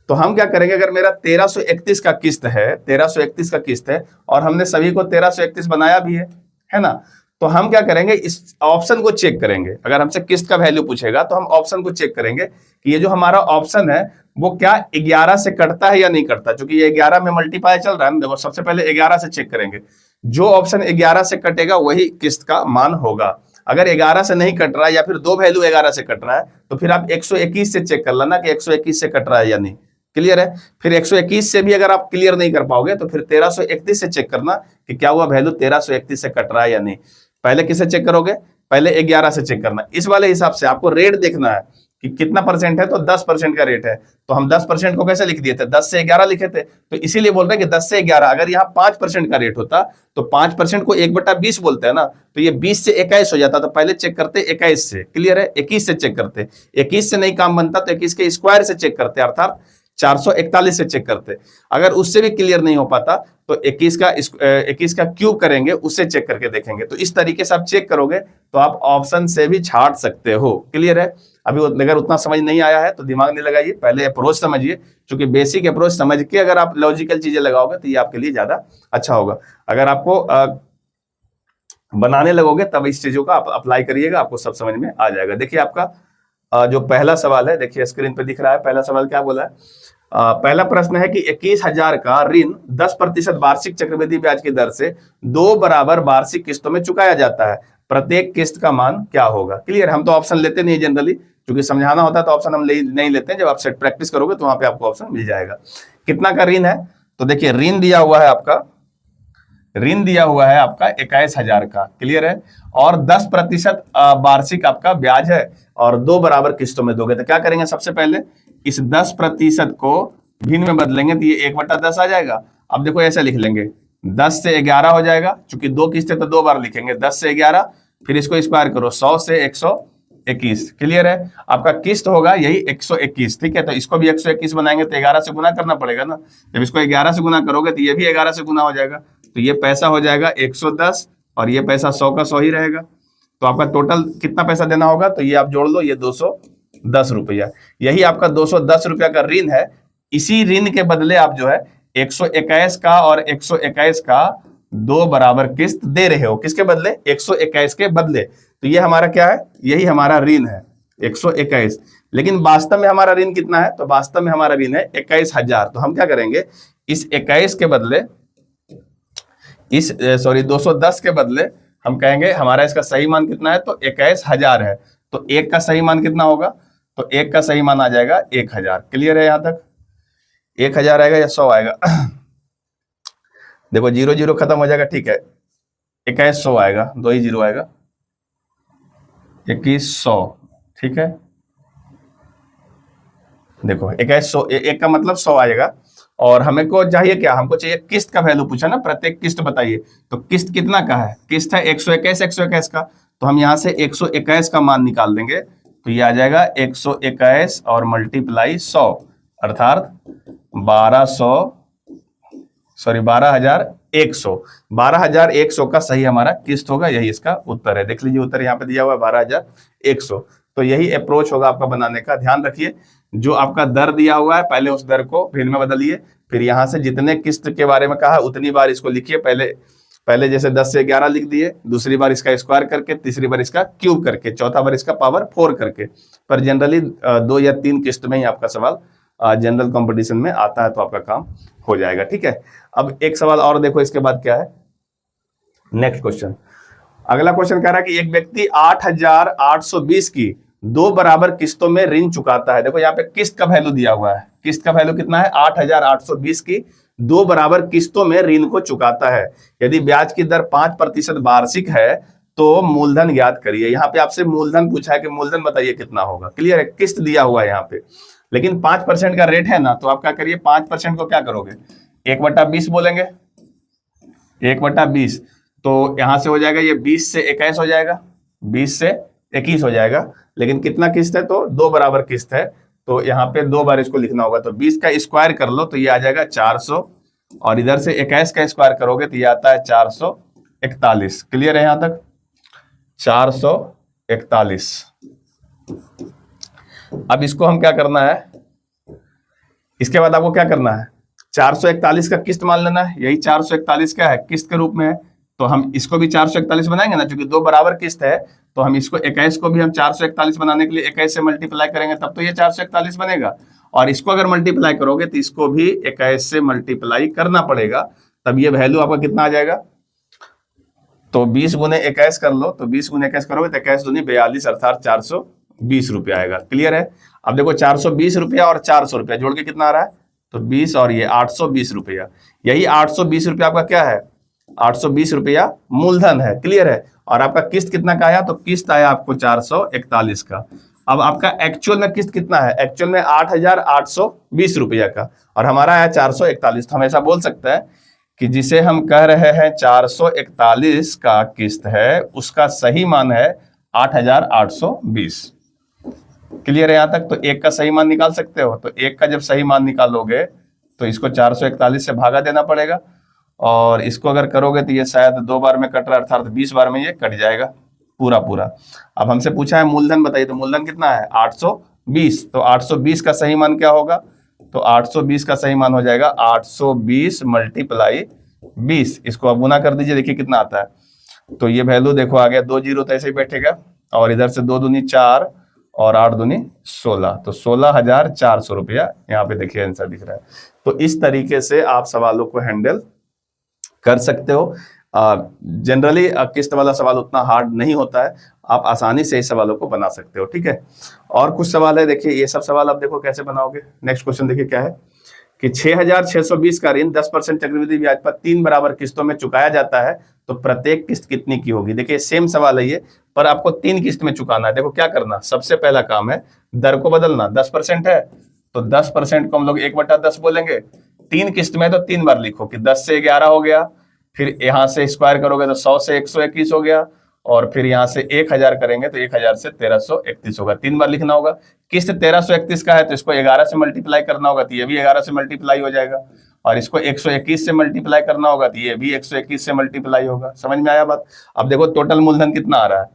तो हम क्या करेंगे, अगर मेरा 1331 का किस्त है, 1331 का किस्त है, और हमने सभी को 1331 बनाया भी है ना, तो हम क्या करेंगे, इस ऑप्शन को चेक करेंगे। अगर हमसे किस्त का वैल्यू पूछेगा तो हम ऑप्शन को चेक करेंगे कि ये जो हमारा ऑप्शन है वो क्या 11 से कटता है या नहीं कटता। क्योंकि ये 11 में मल्टीप्लाई चल रहा है, देखो सबसे पहले 11 से चेक करेंगे। जो ऑप्शन 11 से कटेगा वही किस्त का मान होगा। अगर 11 से नहीं कट रहा है या फिर दो वैल्यू 11 से कट रहा है, तो फिर आप 121 से चेक कर लेना कि 121 से कट रहा है या नहीं। क्लियर है? फिर 121 से भी अगर आप क्लियर नहीं कर पाओगे तो फिर 1331 से चेक करना कि क्या हुआ वैल्यू 1331 से कट रहा है या नहीं। पहले किसे चेक करोगे, पहले 11 से चेक करना। इस वाले हिसाब से आपको रेट देखना है कि कितना परसेंट है, तो 10% का रेट है। तो हम 10% को कैसे लिख दिए थे, 10 से 11 लिखे थे, तो इसीलिए बोल रहे हैं कि 10 से 11। अगर यहाँ 5% का रेट होता तो 5% को 1/20 बोलते हैं ना, तो ये 20 से 21 हो जाता। तो पहले चेक करते 21 से, क्लियर है, 21 से चेक करते, 21 से नहीं काम बनता तो 21 के स्क्वायर से चेक करते, अर्थात 441 से चेक करते। अगर उससे भी क्लियर नहीं हो पाता तो 21 का क्यूब करेंगे, उससे चेक करके देखेंगे। तो इस तरीके से आप चेक करोगे तो आप ऑप्शन से भी छांट सकते हो, क्लियर है। अभी अगर उतना समझ नहीं आया है तो दिमाग नहीं लगाइए, पहले अप्रोच समझिए, क्योंकि बेसिक अप्रोच समझ के अगर आप लॉजिकल चीजें लगाओगे तो ये आपके लिए ज्यादा अच्छा होगा। अगर आपको बनाने लगोगे तब इस चीजों का आप अप्लाई करिएगा, आपको सब समझ में आ जाएगा। देखिए आपका जो पहला सवाल है, देखिए स्क्रीन पे दिख रहा है, पहला सवाल क्या बोला है। पहला प्रश्न है कि 21,000 का ऋण 10% वार्षिक चक्रवृद्धि ब्याज की दर से 2 बराबर वार्षिक किस्तों में चुकाया जाता है, प्रत्येक किस्त का मान क्या होगा। क्लियर, हम तो ऑप्शन लेते नहीं जनरली, क्योंकि समझाना होता है तो ऑप्शन हम नहीं लेते हैं। जब आप सेट प्रैक्टिस करोगे तो वहां पे आपको ऑप्शन मिल जाएगा। कितना का ऋण है, तो देखिए ऋण दिया हुआ है आपका, ऋण दिया हुआ है आपका 21,000 का, क्लियर है, और 10% वार्षिक आपका ब्याज है, और 2 बराबर किस्तों में दोगे। तो क्या करेंगे, सबसे पहले इस 10% को भिन्न में बदलेंगे तो ये 1/10 आ जाएगा। अब देखो ऐसे लिख लेंगे, 10 से 11 हो जाएगा, चूंकि 2 किस्तें तो 2 बार लिखेंगे, 10 से 11, फिर इसको स्क्वायर करो, 100 से 121, क्लियर है। आपका किस्त होगा यही 121, ठीक है। तो इसको भी 121 बनाएंगे तो 11 से गुना करना पड़ेगा ना। जब इसको 11 से गुना करोगे तो ये भी 11 से गुना हो जाएगा, तो ये पैसा हो जाएगा 110, और ये पैसा 100 का 100 ही रहेगा। तो आपका टोटल कितना पैसा देना होगा, तो ये आप जोड़ लो, ये 210 रुपया, यही आपका 210 रुपया का ऋण है। इसी ऋण के बदले आप जो है 121 का और 121 का 2 बराबर किस्त दे रहे हो। किसके बदले, 121 के बदले। तो ये हमारा क्या है, यही हमारा ऋण है 121। लेकिन वास्तव में हमारा ऋण कितना है, तो वास्तव में हमारा ऋण है 21,000। तो हम क्या करेंगे, इस 21 के बदले, 210 के बदले हम कहेंगे हमारा इसका सही मान कितना है, तो 21,000 है। तो 1 का सही मान कितना होगा, तो 1 का सही मान आ जाएगा 1,000। क्लियर है, यहां तक 1,000 आएगा या 100 आएगा। देखो 0 0 खत्म हो जाएगा, ठीक है, 2100 आएगा, 2 ही 0 आएगा, 2100, ठीक है। देखो 2100, 1 का मतलब 100 आएगा, और हमें को चाहिए क्या, हमको चाहिए किस्त का वैल्यू पूछा ना, प्रत्येक किस्त बताइए। तो किस्त कितना का है, किस्त है 121 का, तो हम यहां से 121 का मान निकाल देंगे, तो ये आ जाएगा 121 और मल्टीप्लाई 100, अर्थात 12,100 का सही हमारा किस्त होगा, यही इसका उत्तर है। देख लीजिए उत्तर यहाँ पे दिया हुआ है 12,100। तो यही अप्रोच होगा आपका बनाने का। ध्यान रखिए, जो आपका दर दिया हुआ है पहले उस दर को भिन्न में बदलिए, फिर यहाँ से जितने किस्त के बारे में कहा उतनी बार इसको लिखिए। पहले जैसे 10 से 11 लिख दिए, दूसरी बार इसका स्क्वायर करके, तीसरी बार इसका क्यूब करके, चौथा बार इसका पावर 4 करके। पर जनरली 2 या 3 किस्त में ही आपका सवाल जनरल कंपटीशन में आता है, तो आपका काम हो जाएगा, ठीक है। अब एक सवाल और देखो, इसके बाद क्या है, नेक्स्ट क्वेश्चन। अगला क्वेश्चन कह रहा है कि एक व्यक्ति 8,820 की 2 बराबर किस्तों में ऋण चुकाता है। देखो यहाँ पे किस्त का वैल्यू दिया हुआ है, किस्त का वैल्यू कितना है, 8,820 की 2 बराबर किस्तों में ऋण को चुकाता है। यदि ब्याज की दर 5% वार्षिक है तो मूलधन ज्ञात करिए। यहाँ पे आपसे मूलधन पूछा है कि मूलधन बताइए कितना होगा, क्लियर है, किस्त दिया हुआ है यहाँ पे, लेकिन 5% का रेट है ना, तो आप क्या करिए, 5% को क्या करोगे, 1/20 बोलेंगे, 1/20, तो यहां से हो जाएगा ये 20 से 21 हो जाएगा, 20 से 21 हो जाएगा। लेकिन कितना किस्त है, तो 2 बराबर किस्त है, तो यहाँ पे 2 बार इसको लिखना होगा। तो 20 का स्क्वायर कर लो तो ये आ जाएगा 400, और इधर से 21 का स्क्वायर करोगे तो ये आता है 441। क्लियर है यहां तक, 441। अब इसको हम क्या करना है, इसके बाद आपको क्या करना है, 441 का किस्त मान लेना है। यही 441 क्या है, किस्त के रूप में है, तो हम इसको भी 441 बनाएंगे ना, क्योंकि 2 बराबर किस्त है। तो हम इसको 21 को भी हम 441 बनाने के लिए 21 से मल्टीप्लाई करेंगे, तब तो ये 441 बनेगा। और इसको अगर मल्टीप्लाई करोगे तो इसको भी 21 से मल्टीप्लाई करना पड़ेगा, तब ये वैल्यू आपका कितना आ जाएगा। तो 20 गुने 21 कर लो, तो 20 गुने 21 करोगे तो 21 दूनी 42, अर्थात 420 रुपया आएगा। क्लियर है। अब देखो 420 रुपया और 400 रुपया जोड़ के कितना आ रहा है, तो 20 और ये 820 रुपया। यही 820 रुपया आपका क्या है, 820 रुपया मूलधन है। क्लियर है। और आपका किस्त कितना का आया, तो किस्त आया आपको 441 का। अब आपका एक्चुअल में किस्त कितना है, एक्चुअल में 8,820 रुपया का, और हमारा है 441। तो हम ऐसा बोल सकते हैं कि जिसे हम कह रहे हैं 441 का किस्त है, उसका सही मान है 8,820। क्लियर है यहां तक? तो एक का सही मान निकाल सकते हो। तो एक का जब सही मान निकालोगे तो इसको 441 से भागा देना पड़ेगा, और इसको अगर करोगे तो ये शायद 2 बार में कट रहा है, अर्थात 20 बार में ये कट जाएगा पूरा पूरा। अब हमसे पूछा है मूलधन बताइए, तो मूलधन कितना है 820। तो 820 का सही मान क्या होगा, तो 820 का सही मान हो जाएगा 820 मल्टीप्लाई 20। इसको अब गुना कर दीजिए, देखिए कितना आता है। तो ये वैल्यू देखो आ गया, 2 जीरो तो ऐसे ही बैठेगा, और इधर से 2 दूनी 4 और 8 दूनी 16, तो 16,400 रुपया यहाँ पे देखिए आंसर दिख रहा है। तो इस तरीके से आप सवालों को हैंडल कर सकते हो। जनरली किस्त वाला सवाल उतना हार्ड नहीं होता है, आप आसानी से इस सवालों को बना सकते हो। ठीक है, और कुछ सवाल है, देखिए ये सब सवाल आप देखो कैसे बनाओगे। नेक्स्ट क्वेश्चन देखिए क्या है कि 6,620 का ऋण 10% चक्रवृद्धि ब्याज पर 3 बराबर किस्तों में चुकाया जाता है, तो प्रत्येक किस्त कितनी की होगी। देखिए सेम सवाल है ये, पर आपको 3 किस्त में चुकाना है। देखो क्या करना, सबसे पहला काम है दर को बदलना। 10% है तो 10% को हम लोग 1/10 बोलेंगे। 3 किस्त में तो 3 बार लिखो कि 10 से 11 हो गया, फिर यहां से स्क्वायर करोगे तो 100 से 121 हो गया, और फिर यहां से 1000 करेंगे तो 1000 से 1331 होगा। 3 बार लिखना होगा। किस्त 1331 का है तो इसको 11 से मल्टीप्लाई करना होगा, तो ये भी 11 से मल्टीप्लाई हो जाएगा, और इसको 121 से मल्टीप्लाई करना होगा तो ये भी 121 से मल्टीप्लाई होगा। समझ में आया बात? अब देखो टोटल मूलधन कितना आ रहा है,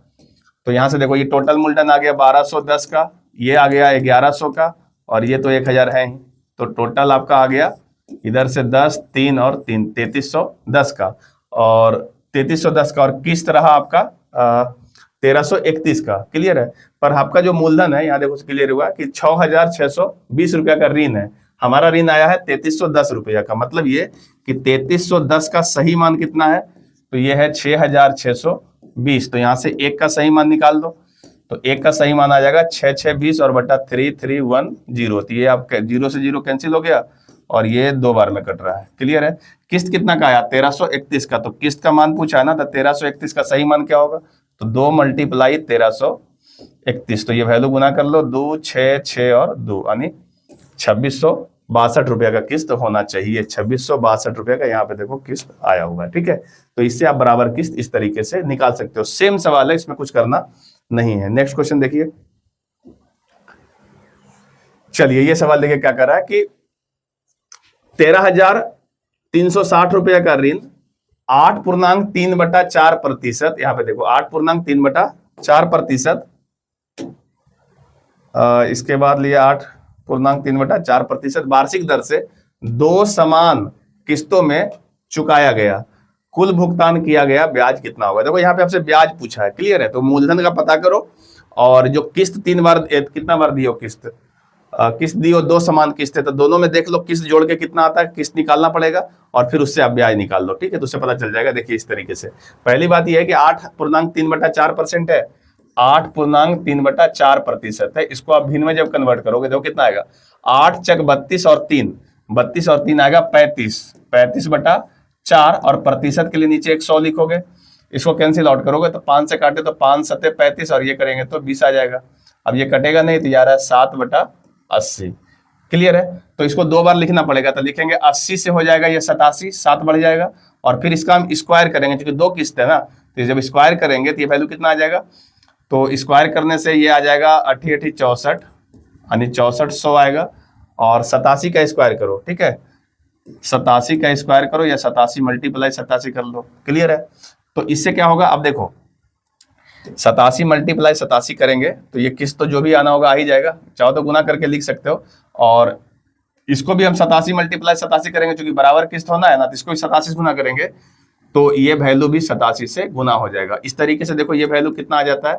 तो यहां से देखो ये टोटल मूलधन आ गया 1210 का, ये आ गया 1100 का, और ये तो 1000 है ही। तो टोटल आपका आ गया इधर से 10, 3 और 3, 3310 का, और 3310 का, और किस्त रहा आपका 1331 का। क्लियर है? पर आपका जो मूलधन है यहाँ देखो क्लियर हुआ कि 6,620 रुपया का ऋण है, हमारा ऋण आया है 3310 रुपया का। मतलब ये कि 3310 का सही मान कितना है, तो ये है 6,620। तो यहाँ से एक का सही मान निकाल दो, तो एक का सही मान आ जाएगा 6,620 और बटा 3310। तो ये आपका 0 से 0 कैंसिल हो गया, और ये 2 बार में कट रहा है। क्लियर है? किस्त कितना का आया 1331 का, तो किस्त का मान पूछा है ना, तो 1331 का सही मान क्या होगा, तो 2 मल्टीप्लाई 1331। तो ये वैल्यू गुना कर लो, 2 6 6 और 2 यानी 2662 रुपया का किस्त होना चाहिए। 2662 रुपया का यहाँ पे देखो किस्त आया हुआ है। ठीक है, तो इससे आप बराबर किस्त इस तरीके से निकाल सकते हो। सेम सवाल है, इसमें कुछ करना नहीं है। नेक्स्ट क्वेश्चन देखिए, चलिए ये सवाल देखिए क्या कर रहा है कि 13,360 रुपया का ऋण 8.3/4%, यहां पे देखो 8.3/4%, इसके बाद लिया 8.3/4% वार्षिक दर से 2 समान किस्तों में चुकाया गया। कुल भुगतान किया गया ब्याज कितना होगा। देखो यहाँ पे आपसे ब्याज पूछा है। क्लियर है? तो मूलधन का पता करो, और जो किस्त 3 बार कितना बार दियो किस्त, किस्त दी हो 2 समान किस्त है, तो दोनों में देख लो किस्त जोड़ के कितना आता है, किस्त निकालना पड़ेगा, और फिर उससे आप ब्याज निकाल लो। ठीक है, तो उससे पता चल जाएगा। देखिए इस तरीके से पहली बात यह है कि 8.3/4% है, 8.3/4% है। इसको आप भिन्न में जब कन्वर्ट करोगे देखो कितना आएगा, 8 चक 32 और 3, 32 और 3 आएगा 35, 35/4, और प्रतिशत के लिए नीचे 100 लिखोगे। इसको कैंसिल आउट करोगे तो 5 से काटे तो 5 सत्ते 35, और ये करेंगे तो 20 आ जाएगा। अब ये कटेगा नहीं तो यार है 7/80। क्लियर है? तो इसको 2 बार लिखना पड़ेगा, तो लिखेंगे 80 से हो जाएगा ये 87, 7 बढ़ जाएगा, और फिर इसका हम स्क्वायर करेंगे क्योंकि 2 किस्त है ना, तो जब स्क्वायर करेंगे तो ये वैल्यू कितना आ जाएगा, तो स्क्वायर करने से ये आ जाएगा 8 8 64 यानी 6400 आएगा, और 87 का स्क्वायर करो। ठीक है, 87 का स्क्वायर करो या 87 मल्टीप्लाई 87 कर लो। क्लियर है? तो इससे क्या होगा, अब देखो 87 मल्टीप्लाई 87 करेंगे तो ये किस्त तो जो भी आना होगा आ ही जाएगा, चाहो तो गुना करके लिख सकते हो, और इसको भी हम 87 मल्टीप्लाई 87 करेंगे क्योंकि बराबर किस्त होना है ना, तो इसको भी 87 से गुना करेंगे तो ये वैल्यू भी 87 से गुना हो जाएगा। इस तरीके से देखो ये वैल्यू कितना आ जाता है,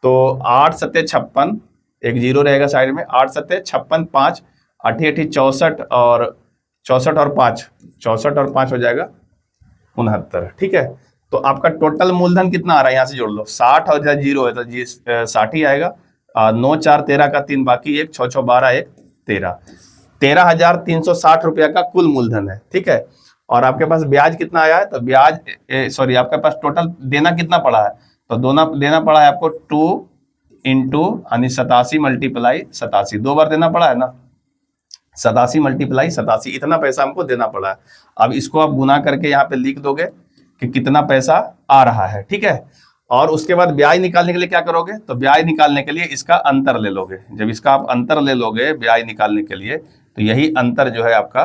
तो 8 सत्ते 56, एक जीरो रहेगा साइड में, 8 सत्ते 56, 5 8 8 64 और 64 और 5, 64 और 5 हो जाएगा 69। ठीक है, तो आपका टोटल मूलधन कितना आ रहा है यहाँ से जोड़ लो, 60 और जहाँ जीरो है तो जी 60 ही आएगा। 9 4 13 का 3 बाकी, 1 6 6 12 1 13, 13,360 रुपया का कुल मूलधन है। ठीक है, और आपके पास ब्याज कितना आया है, तो ब्याज सॉरी आपके पास टोटल देना कितना पड़ा है, तो देना पड़ा है आपको इंटू यानी 87 मल्टीप्लाई 87, 2 बार देना पड़ा है ना, 87 मल्टीप्लाई 87, इतना पैसा हमको देना पड़ा है। अब इसको आप गुना करके यहाँ पे लिख दोगे कि कितना पैसा आ रहा है, ठीक है। और उसके बाद ब्याज निकालने के लिए क्या करोगे, तो ब्याज निकालने के लिए इसका अंतर ले लोगे। जब इसका आप अंतर ले लोगे ब्याज निकालने के लिए, तो यही अंतर जो है आपका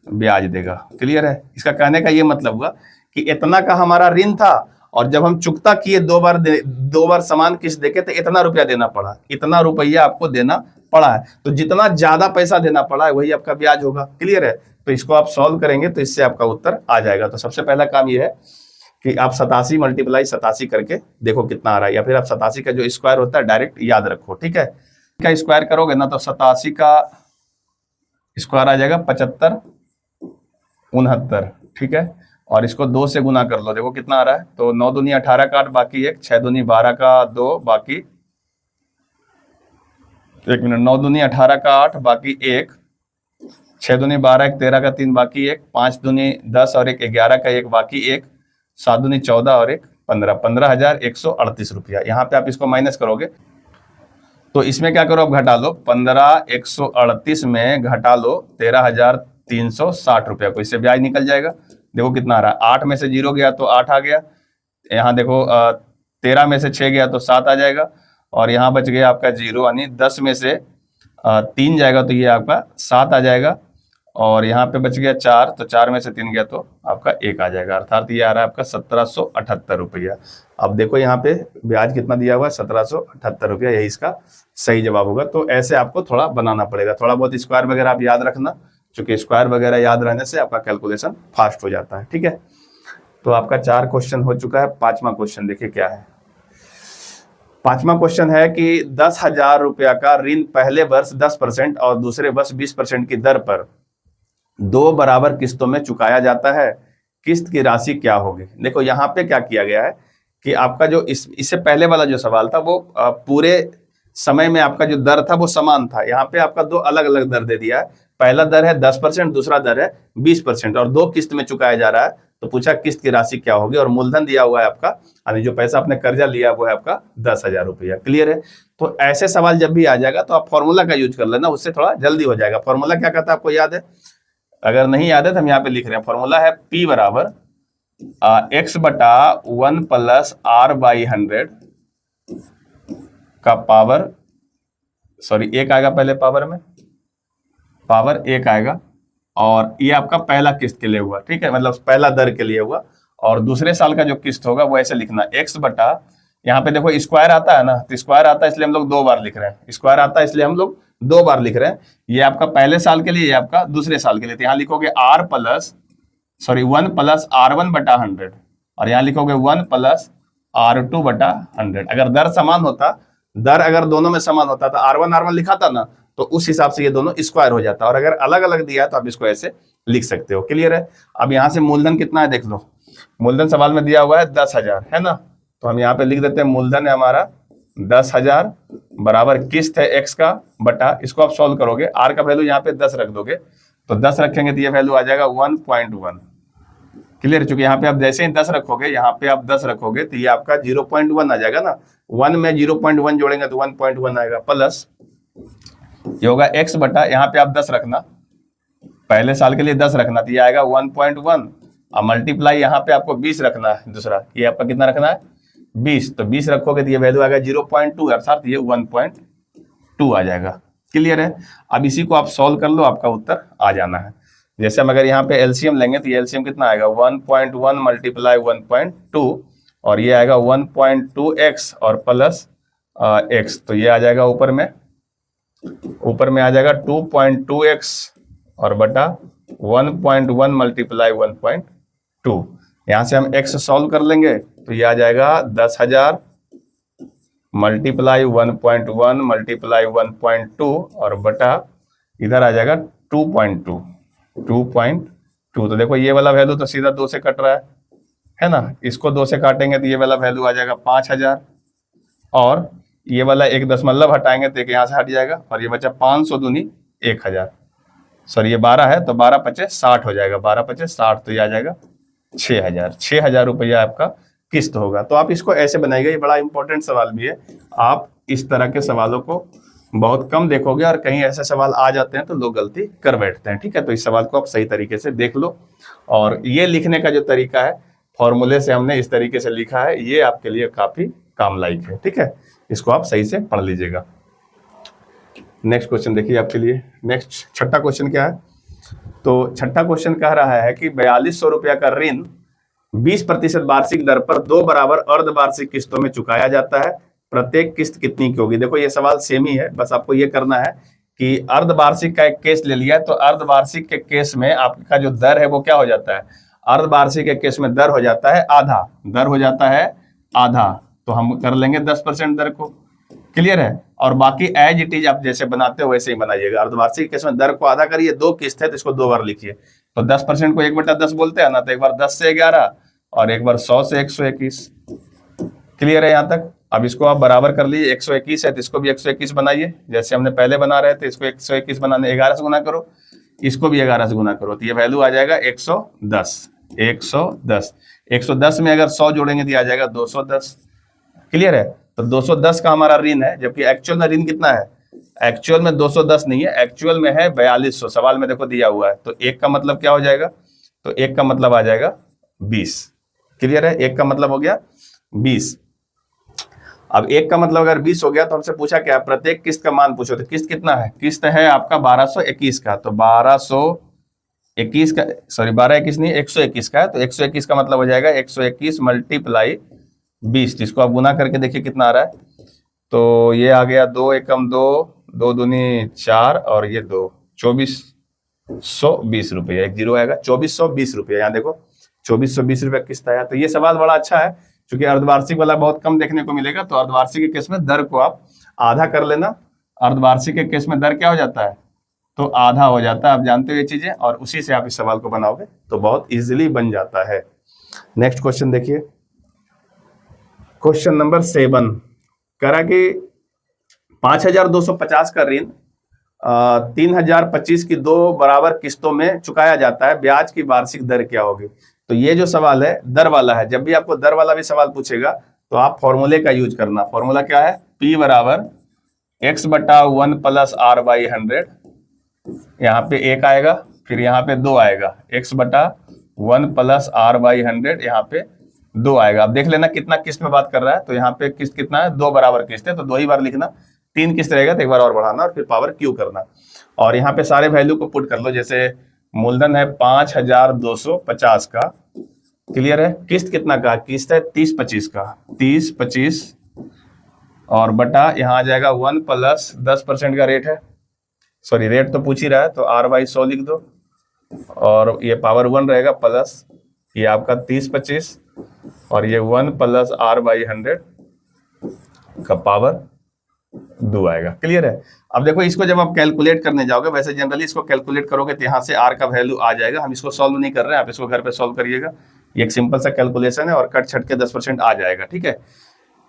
ब्याज देगा। क्लियर है। इसका कहने का ये मतलब हुआ कि इतना का हमारा ऋण था और जब हम चुकता किए दो बार समान किस्त देके तो इतना रुपया देना पड़ा, इतना रुपया आपको देना पड़ा है। तो जितना ज्यादा पैसा देना पड़ा है वही आपका ब्याज होगा। क्लियर है। तो इसको आप सॉल्व करेंगे तो इससे आपका उत्तर आ जाएगा। तो सबसे पहला काम ये है कि आप 87 मल्टीप्लाई 87 करके देखो कितना आ रहा है, या फिर आप 87 का जो स्क्वायर होता है डायरेक्ट याद रखो, ठीक है। का स्क्वायर करोगे ना तो 87 का स्क्वायर आ जाएगा 75 69, ठीक है। और इसको 2 से गुना कर लो, देखो कितना आ रहा है। तो 9 दूनी 18 का 8 बाकी 1, 6 दूनी 12 का 2 बाकी 1 मिनट, 9 दूनी 18 का 8 बाकी 1, 6 दूनी 12 1 13 का 3 बाकी 1, 5 दूनी 10 और 1 11 का 1 बाकी 1, 7 दूनी 14 और 1 15, 15,138 रुपया। यहाँ पे आप इसको माइनस करोगे तो इसमें क्या करो, आप घटा लो 15,138 में घटा लो 13,360 रुपया को, इससे ब्याज निकल जाएगा। देखो कितना आ रहा है, 8 में से 0 गया तो 8 आ गया, यहाँ देखो 13 में से 6 गया तो 7 आ जाएगा, और यहाँ बच गया आपका 0, यानी 10 में से 3 जाएगा तो ये आपका 7 आ जाएगा, और यहाँ पे बच गया 4, तो 4 में से 3 गया तो आपका 1 आ जाएगा, अर्थात ये आ रहा है आपका 1778 रुपया। अब देखो यहाँ पे ब्याज कितना दिया हुआ है, 1778 रुपया, यही इसका सही जवाब होगा। तो ऐसे आपको थोड़ा बनाना पड़ेगा, थोड़ा बहुत स्क्वायर वगैरह आप याद रखना, क्योंकि स्क्वायर वगैरह याद रहने से आपका कैलकुलेशन फास्ट हो जाता है, ठीक है। तो आपका 4 क्वेश्चन हो चुका है। 5वां क्वेश्चन देखिए क्या है। 5वां क्वेश्चन है कि 10,000 रुपया का ऋण पहले वर्ष 10% और दूसरे वर्ष 20% की दर पर 2 बराबर किस्तों में चुकाया जाता है, किस्त की राशि क्या होगी। देखो यहाँ पे क्या किया गया है कि आपका जो इससे पहले वाला जो सवाल था वो पूरे समय में आपका जो दर था वो समान था, यहाँ पे आपका 2 अलग अलग दर दे दिया है। पहला दर है 10%, दूसरा दर है 20%, और 2 किस्त में चुकाया जा रहा है। तो पूछा किस्त की राशि क्या होगी, और मूलधन दिया हुआ है आपका, यानी जो पैसा आपने कर्जा लिया वो है आपका 10,000 रुपया। क्लियर है। तो ऐसे सवाल जब भी आ जाएगा तो आप फॉर्मूला का यूज कर लेना, उससे थोड़ा जल्दी हो जाएगा। फॉर्मूला क्या कहता है आपको याद है, अगर नहीं याद है तो हम यहाँ पे लिख रहे हैं। फॉर्मूला है P बराबर x बटा 1 प्लस r/100 का पावर, सॉरी 1 आएगा पहले पावर में, पावर 1 आएगा, और ये आपका पहला किस्त के लिए हुआ, ठीक है, मतलब पहला दर के लिए हुआ। और दूसरे साल का जो किस्त होगा वो ऐसे लिखना, x बटा, यहाँ पे देखो स्क्वायर आता है ना, तो स्क्वायर आता है इसलिए हम लोग 2 बार लिख रहे हैं, स्क्वायर आता है इसलिए हम लोग 2 बार लिख रहे हैं। ये आपका पहले साल के लिए, ये आपका दूसरे साल के लिए। तो यहाँ लिखोगे 1 प्लस r1 बटा 100, और यहाँ लिखोगे 1 प्लस r2 बटा 100। अगर दर समान होता, दर अगर दोनों में समान होता तो r1 लिखा था ना, तो उस हिसाब से ये दोनों स्क्वायर हो जाता, और अगर अलग अलग दिया है तो आप इसको ऐसे लिख सकते हो। क्लियर है। अब यहाँ से मूलधन कितना है देख लो, मूलधन सवाल में दिया हुआ है 10,000 है ना, तो हम यहाँ पे लिख देते हैं मूलधन है हमारा 10,000 बराबर किस्त है x का बटा, इसको आप सॉल्व करोगे, r का वैल्यू यहाँ पे 10 रख दोगे, तो 10 रखेंगे तो ये वैल्यू आ जाएगा 1.1। क्लियर। चूंकि यहाँ पे आप जैसे ही 10 रखोगे, यहाँ पे आप 10 रखोगे तो ये आपका 0.1 आ जाएगा ना, 1 में 0.1 जोड़ेंगे तो 1.1 आएगा, प्लस ये होगा x बटा, यहाँ पे आप 10 रखना, पहले साल के लिए 10 रखना, तो ये आएगा 1.1, और मल्टीप्लाई यहाँ पे आपको 20 रखना है, दूसरा ये आपका कितना रखना है 20, तो 20 रखोगे तो ये वैल्यू आएगा 0.2, अर्थात ये 1.2 आ जाएगा। क्लियर है। अब इसी को आप सॉल्व कर लो, आपका उत्तर आ जाना है। जैसे हम अगर यहाँ पे एलसीएम लेंगे तो ये एलसीएम कितना आएगा 1.1 मल्टीप्लाई 1.2, और ये आएगा 1.2x और प्लस x, तो ये आ जाएगा ऊपर में आ जाएगा 2.2x और बटा 1.1 मल्टीप्लाई 1.2। यहाँ से हम x सॉल्व कर लेंगे तो ये आ जाएगा 10,000 मल्टीप्लाई 1.1 मल्टीप्लाई 1.2 और बटा इधर आ जाएगा 2.2। तो देखो ये वाला वैल्यू तो सीधा 2 से कट रहा है ना, इसको 2 से काटेंगे तो ये वाला वैल्यू आ जाएगा 5,000, और ये वाला एक दशमलव हटाएंगे तो एक यहाँ से हट जाएगा, और ये बचा 500 दूनी 1,000, सॉरी ये 12 है तो 12 पचे 60 हो जाएगा, 12 पचे 60, तो ये आ जाएगा 6,000 रुपया आपका किस्त होगा। तो आप इसको ऐसे बनाइएगा, ये बड़ा इंपॉर्टेंट सवाल भी है, आप इस तरह के सवालों को बहुत कम देखोगे, और कहीं ऐसे सवाल आ जाते हैं तो लोग गलती कर बैठते हैं। ठीक है, तो इस सवाल को आप सही तरीके से देख लो। और ये लिखने का जो तरीका है, फॉर्मूले से हमने इस तरीके से लिखा है, ये आपके लिए काफी काम लायक है। ठीक है, इसको आप सही से पढ़ लीजिएगा। नेक्स्ट क्वेश्चन देखिए आपके लिए। नेक्स्ट छठा क्वेश्चन क्या है? तो छठा क्वेश्चन कह रहा है कि 4200 रुपया का ऋण 20% वार्षिक दर पर 2 बराबर अर्धवार्षिक किस्तों में चुकाया जाता है। प्रत्येक किस्त कितनी की होगी? देखो ये सवाल सेम ही है, बस आपको ये करना है कि अर्धवार्षिक का एक केस ले लिया है, तो अर्धवार्षिक के केस में आपका जो दर है वो क्या हो जाता है? अर्धवार्षिक के केस में दर हो जाता है आधा, दर हो जाता है आधा, तो हम कर लेंगे 10% दर को। क्लियर है? और बाकी एज इट इज आप जैसे बनाते हो वैसे ही बनाइएगा। अर्धवार्षिक केस में दर को आधा करिए, 2 किस्त है तो इसको 2 बार लिखिए। तो 10% को 1/10 बोलते हैं ना, तो एक बार 10 से 11 और एक बार 100 से 121। क्लियर है यहाँ तक? अब इसको आप बराबर कर लीजिए, 121 है तो इसको भी 121 बनाइए, जैसे हमने पहले बना रहे थे। इसको 121 बनाने 11 से गुना करो, इसको भी 11 से गुना करो, तो ये वैल्यू आ जाएगा 110। 110 110 में अगर 100 जोड़ेंगे तो आ जाएगा 210। क्लियर है? तो 210 का हमारा ऋण है, जबकि एक्चुअल में ऋण कितना है? एक्चुअल में 210 नहीं है, एक्चुअल में है 4200। सवाल में देखो दिया हुआ है, तो एक का मतलब क्या हो जाएगा? तो एक का मतलब आ जाएगा 20। क्लियर है? एक का मतलब हो गया 20। अब एक का मतलब अगर 20 हो गया तो हमसे पूछा क्या? प्रत्येक किस्त का मान पूछो, तो किस्त कितना है? किस्त है आपका 1221 का, तो 1221 का, सॉरी 1221 नहीं, 121 का है, तो 121 का मतलब हो जाएगा 121 मल्टीप्लाई 20। इसको आप गुना करके देखिए कितना आ रहा है। तो ये आ गया 2 एकम 2, 2 दूनी 4 और ये 2, 2420 रुपये। एक जीरो आएगा, 2420 रुपये। यहाँ देखो 2420 रुपये किस्त आया। तो ये सवाल बड़ा अच्छा है, क्योंकि अर्धवार्षिक वाला बहुत कम देखने को मिलेगा। तो अर्धवार्षिक के केस में दर को आप आधा कर लेना। अर्धवार्षिक के केस में दर क्या हो जाता है? तो आधा हो जाता है। आप जानते हो ये चीजें, और उसी से आप इस सवाल को बनाओगे तो बहुत इजीली बन जाता है। नेक्स्ट क्वेश्चन देखिए, क्वेश्चन नंबर 7 करा कि 5250 का ऋण 3025 की 2 बराबर किस्तों में चुकाया जाता है। ब्याज की वार्षिक दर क्या होगी? तो ये जो सवाल है दर वाला है। जब भी आपको दर वाला भी सवाल पूछेगा तो आप फॉर्मूले का यूज करना। फॉर्मूला क्या है? P बराबर x/1 + r/100। यहाँ पे 1 आएगा, फिर यहाँ पे 2 आएगा, x/1 + r/100, यहाँ पे 2 आएगा। अब देख लेना कितना किस्त में बात कर रहा है। तो यहाँ पे किस्त कितना है? 2 बराबर किस्त है, तो 2 ही बार लिखना। 3 किस्त रहेगा तो एक बार और बढ़ाना और फिर पावर क्यू करना। और यहाँ पे सारे वैल्यू को पुट कर लो। जैसे मूलधन है 5250 का। क्लियर है? किस्त कितना का? किस्त है 3025 का, 3025 और बटा यहाँ आ जाएगा 1 + 10% का रेट है। सॉरी रेट तो पूछ ही रहा है, तो r/100 लिख दो, और ये पावर 1 रहेगा प्लस ये आपका 3025 और ये 1 + r/100 का पावर 2 आएगा। क्लियर है? अब देखो इसको जब आप कैलकुलेट करने जाओगे, वैसे जनरली इसको कैलकुलेट करोगे तो यहाँ से r का वैल्यू आ जाएगा। हम इसको सॉल्व नहीं कर रहे हैं, आप इसको घर पे सॉल्व करिएगा। ये एक सिंपल सा कैलकुलेशन है और कट छट के 10% आ जाएगा। ठीक है?